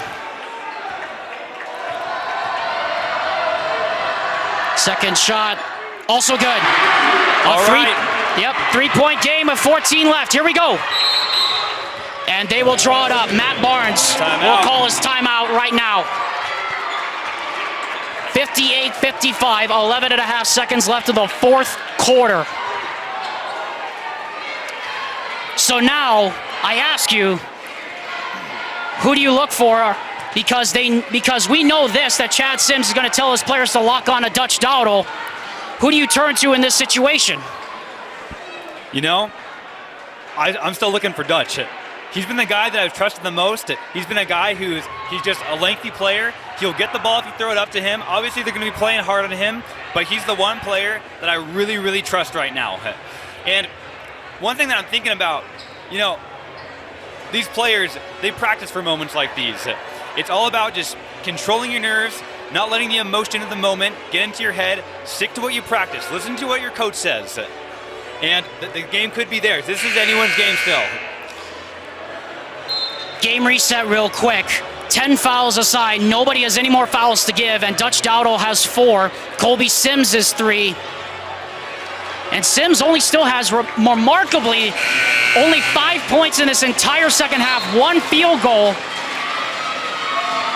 Second shot, also good. All right. Yep, 3-point game with 14 left. Here we go. And they will draw it up. Matt Barnes will call his timeout right now. 58-55, 11 and a half seconds left of the fourth quarter. So now, I ask you, who do you look for? Because we know this, that Chad Sims is going to tell his players to lock on to Dutch Dowdle. Who do you turn to in this situation? You know, I'm still looking for Dutch. He's been the guy that I've trusted the most. He's been a guy he's just a lengthy player. He'll get the ball if you throw it up to him. Obviously, they're going to be playing hard on him, but he's the one player that I really, really trust right now. And one thing that I'm thinking about, you know, these players, they practice for moments like these. It's all about just controlling your nerves, not letting the emotion of the moment get into your head. Stick to what you practice. Listen to what your coach says. And the game could be theirs. This is anyone's game still. Game reset real quick. 10 fouls aside. Nobody has any more fouls to give, and Dutch Dowdle has 4. Colby Sims is 3. And Sims still has remarkably only 5 points in this entire second half, 1 field goal,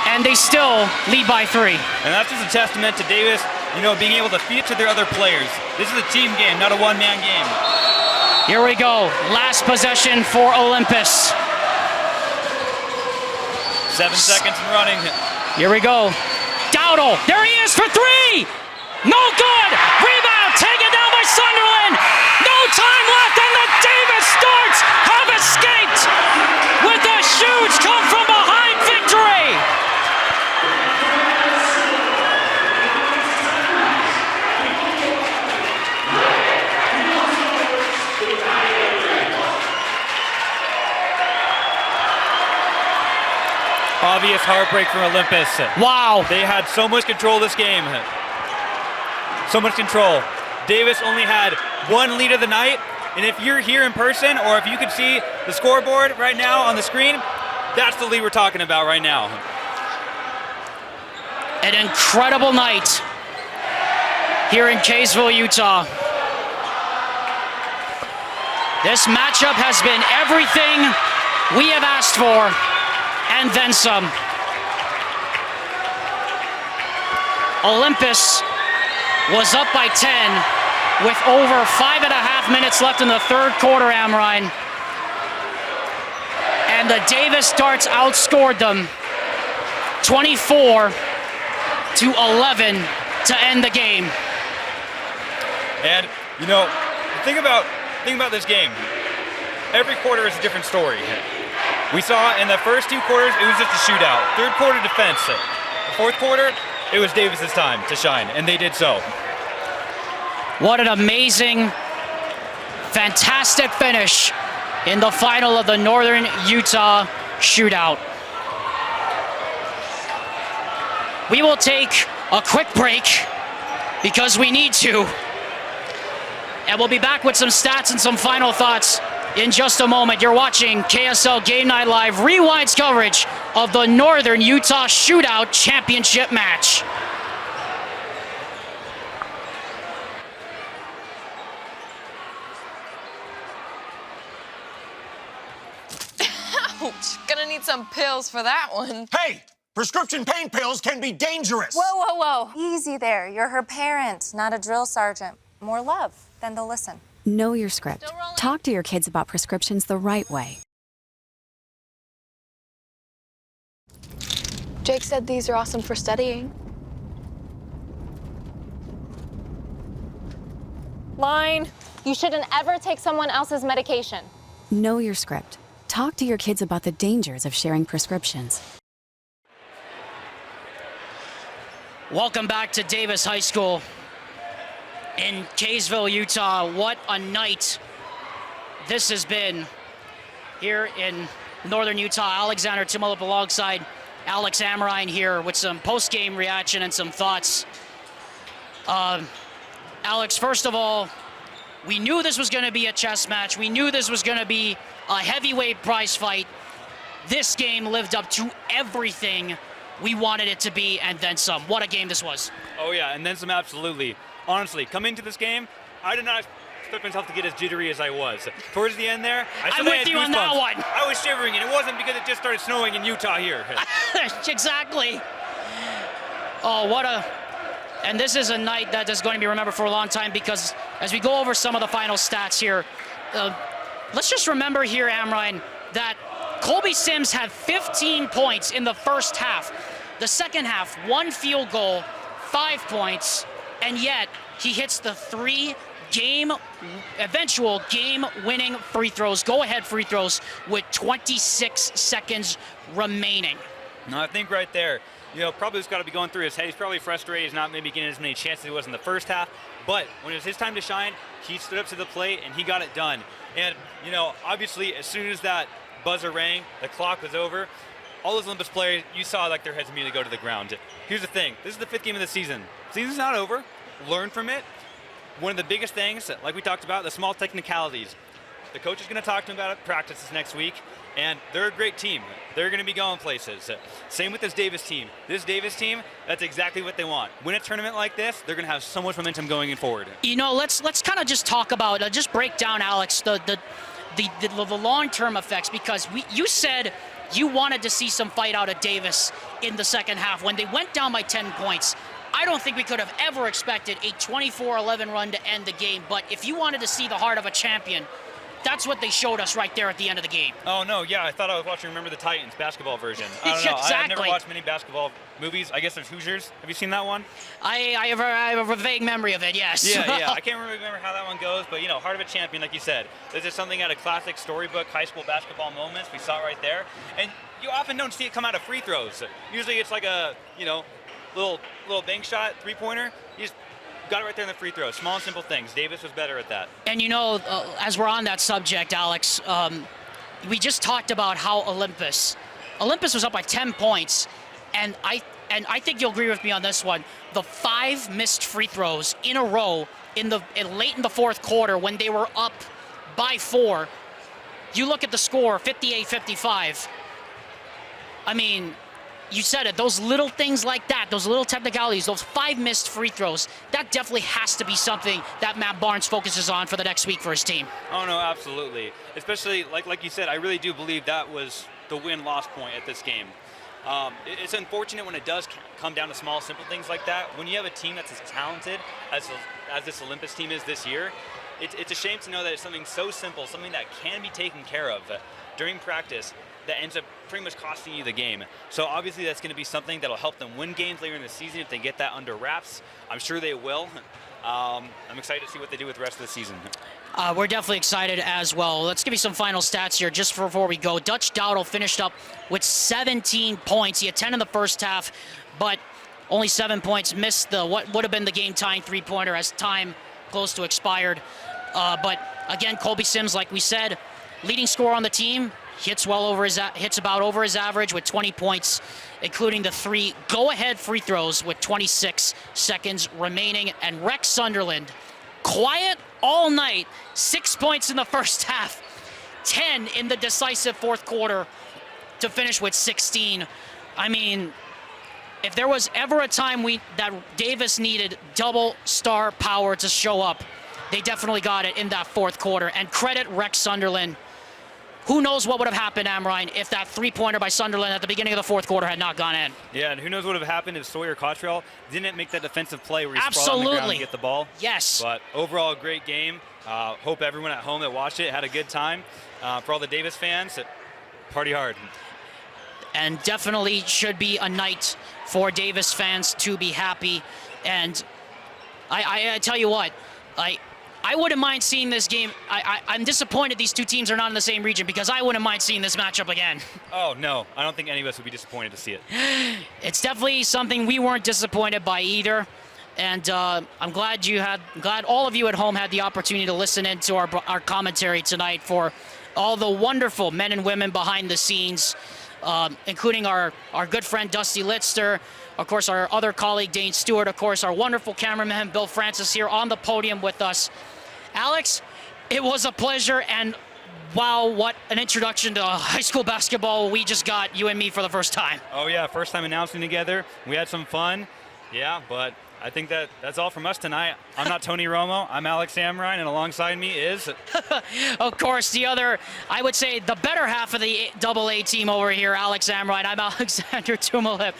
and they still lead by 3. And that's just a testament to Davis, you know, being able to feed it to their other players. This is a team game, not a one-man game. Here we go. Last possession for Olympus. 7 seconds and running. Here we go. Dowdle, there he is for 3! No good! Rebound, taken down by Sunderland! No time left, and the Davis Starts have escaped with a huge come-from-behind victory! Obvious heartbreak from Olympus. Wow. They had so much control of this game. So much control. Davis only had 1 lead of the night, and if you're here in person, or if you could see the scoreboard right now on the screen, that's the lead we're talking about right now. An incredible night here in Kaysville, Utah. This matchup has been everything we have asked for, and then some. Olympus was up by 10 with over 5.5 minutes left in the third quarter, Amrine. And the Davis Darts outscored them 24-11 to end the game. And, you know, think about this game. Every quarter is a different story. We saw in the first 2 quarters, it was just a shootout. Third quarter defense. The fourth quarter, it was Davis's time to shine, and they did so. What an amazing, fantastic finish in the final of the Northern Utah Shootout. We will take a quick break because we need to. And we'll be back with some stats and some final thoughts in just a moment. You're watching KSL Game Night Live Rewinds coverage of the Northern Utah Shootout Championship match. Ouch, gonna need some pills for that one. Hey, prescription pain pills can be dangerous. Whoa, whoa, whoa. Easy there. You're her parent, not a drill sergeant. More love, then they'll listen. Know your script. Talk to your kids about prescriptions the right way. Jake said these are awesome for studying. Line. You shouldn't ever take someone else's medication. Know your script. Talk to your kids about the dangers of sharing prescriptions. Welcome back to Davis High School in Kaysville, Utah. What a night this has been here in Northern Utah. Alexander Timolup alongside Alex Amrine here with some post-game reaction and some thoughts. Alex, first of all, we knew this was going to be a chess match. We knew this was going to be a heavyweight prize fight. This game lived up to everything we wanted it to be, and then some. What a game this was. Oh yeah, and then some, absolutely. Honestly, coming into this game, I did not expect myself to get as jittery as I was. Towards the end there, I I'm suddenly with had you on that goosebumps. one. I was shivering, and it wasn't because it just started snowing in Utah here. Exactly. Oh, what a... And this is a night that is going to be remembered for a long time, because as we go over some of the final stats here, let's just remember here, Amrine, that Colby Sims had 15 points in the first half. The second half, 1 field goal, 5 points, and yet he hits the 3 eventual game-winning free throws, go-ahead free throws, with 26 seconds remaining. No, I think right there, probably what's got to be going through his head. He's probably frustrated. He's not maybe getting as many chances as he was in the first half. But when it was his time to shine, he stood up to the plate and he got it done. And, obviously, as soon as that buzzer rang, the clock was over, all those Olympus players, you saw like their heads immediately go to the ground. Here's the thing. This is the 5th game of the season. Season's not over. Learn from it. One of the biggest things, like we talked about, the small technicalities. The coach is going to talk to him about it, practices next week, and they're a great team. They're going to be going places. Same with this Davis team. This Davis team, that's exactly what they want. Win a tournament like this, they're going to have so much momentum going forward. Let's kind of just talk about, just break down, Alex, the long-term effects, because you said you wanted to see some fight out of Davis in the second half. When they went down by 10 points, I don't think we could have ever expected a 24-11 run to end the game. But if you wanted to see the heart of a champion, that's what they showed us right there at the end of the game. Oh, no, yeah, I thought I was watching Remember the Titans basketball version. I don't know. Exactly. I've never watched many basketball movies. I guess there's Hoosiers. Have you seen that one? I have a vague memory of it, yes. Yeah. I can't remember how that one goes, but, heart of a champion, like you said. This is something out of classic storybook high school basketball moments. We saw it right there. And you often don't see it come out of free throws. Usually it's like a, little bank shot, three-pointer. You just got it right there in the free throw. Small and simple things. Davis was better at that. And as we're on that subject, Alex, we just talked about how Olympus was up by 10 points, and I think you'll agree with me on this one. The 5 missed free throws in a row late in the fourth quarter when they were up by 4. You look at the score, 58-55. I mean, you said it, those little things like that, those little technicalities, those 5 missed free throws, that definitely has to be something that Matt Barnes focuses on for the next week for his team. Oh, no, absolutely. Especially, like you said, I really do believe that was the win-loss point at this game. It's unfortunate when it does come down to small, simple things like that. When you have a team that's as talented as this Olympus team is this year, it's a shame to know that it's something so simple, something that can be taken care of during practice, that ends up pretty much costing you the game. So obviously that's going to be something that'll help them win games later in the season if they get that under wraps. I'm sure they will. I'm excited to see what they do with the rest of the season. We're definitely excited as well. Let's give you some final stats here just before we go. Dutch Dowdle finished up with 17 points. He had 10 in the first half, but only 7 points. Missed what would have been the game-tying three-pointer as time close to expired. But again, Colby Sims, like we said, leading scorer on the team. Hits about over his average with 20 points, including the 3 go-ahead free throws with 26 seconds remaining. And Rex Sunderland, quiet all night, 6 points in the first half, 10 in the decisive fourth quarter to finish with 16. I mean, if there was ever a time that Davis needed double star power to show up, they definitely got it in that fourth quarter. And credit Rex Sunderland. Who knows what would have happened, Amrine, if that three-pointer by Sunderland at the beginning of the fourth quarter had not gone in. Yeah, and who knows what would have happened if Sawyer Cottrell didn't make that defensive play where he sprawled on the ground to get the ball. Yes. But overall, great game. Hope everyone at home that watched it had a good time. For all the Davis fans, party hard. And definitely should be a night for Davis fans to be happy. And I tell you what, I wouldn't mind seeing this game. I'm disappointed these two teams are not in the same region, because I wouldn't mind seeing this matchup again. Oh, no. I don't think any of us would be disappointed to see it. It's definitely something we weren't disappointed by either. And I'm glad all of you at home had the opportunity to listen into our commentary tonight for all the wonderful men and women behind the scenes, including our good friend Dusty Litster, of course our other colleague Dane Stewart, of course our wonderful cameraman Bill Francis here on the podium with us. Alex, it was a pleasure, and wow, what an introduction to high school basketball we just got, you and me, for the first time. Oh yeah, first time announcing together. We had some fun. Yeah, but I think that's all from us tonight. I'm not Tony Romo. I'm Alex Amrine, and alongside me is... Of course, the other, I would say, the better half of the AA team over here, Alex Amrine. I'm Alexander Tumalip.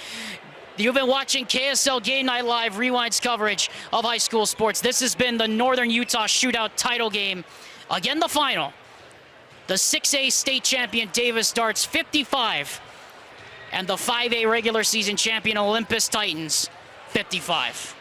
You've been watching KSL Game Night Live Rewind's coverage of high school sports. This has been the Northern Utah Shootout title game. Again, the final. The 6A state champion Davis Darts 55, and the 5A regular season champion Olympus Titans 55.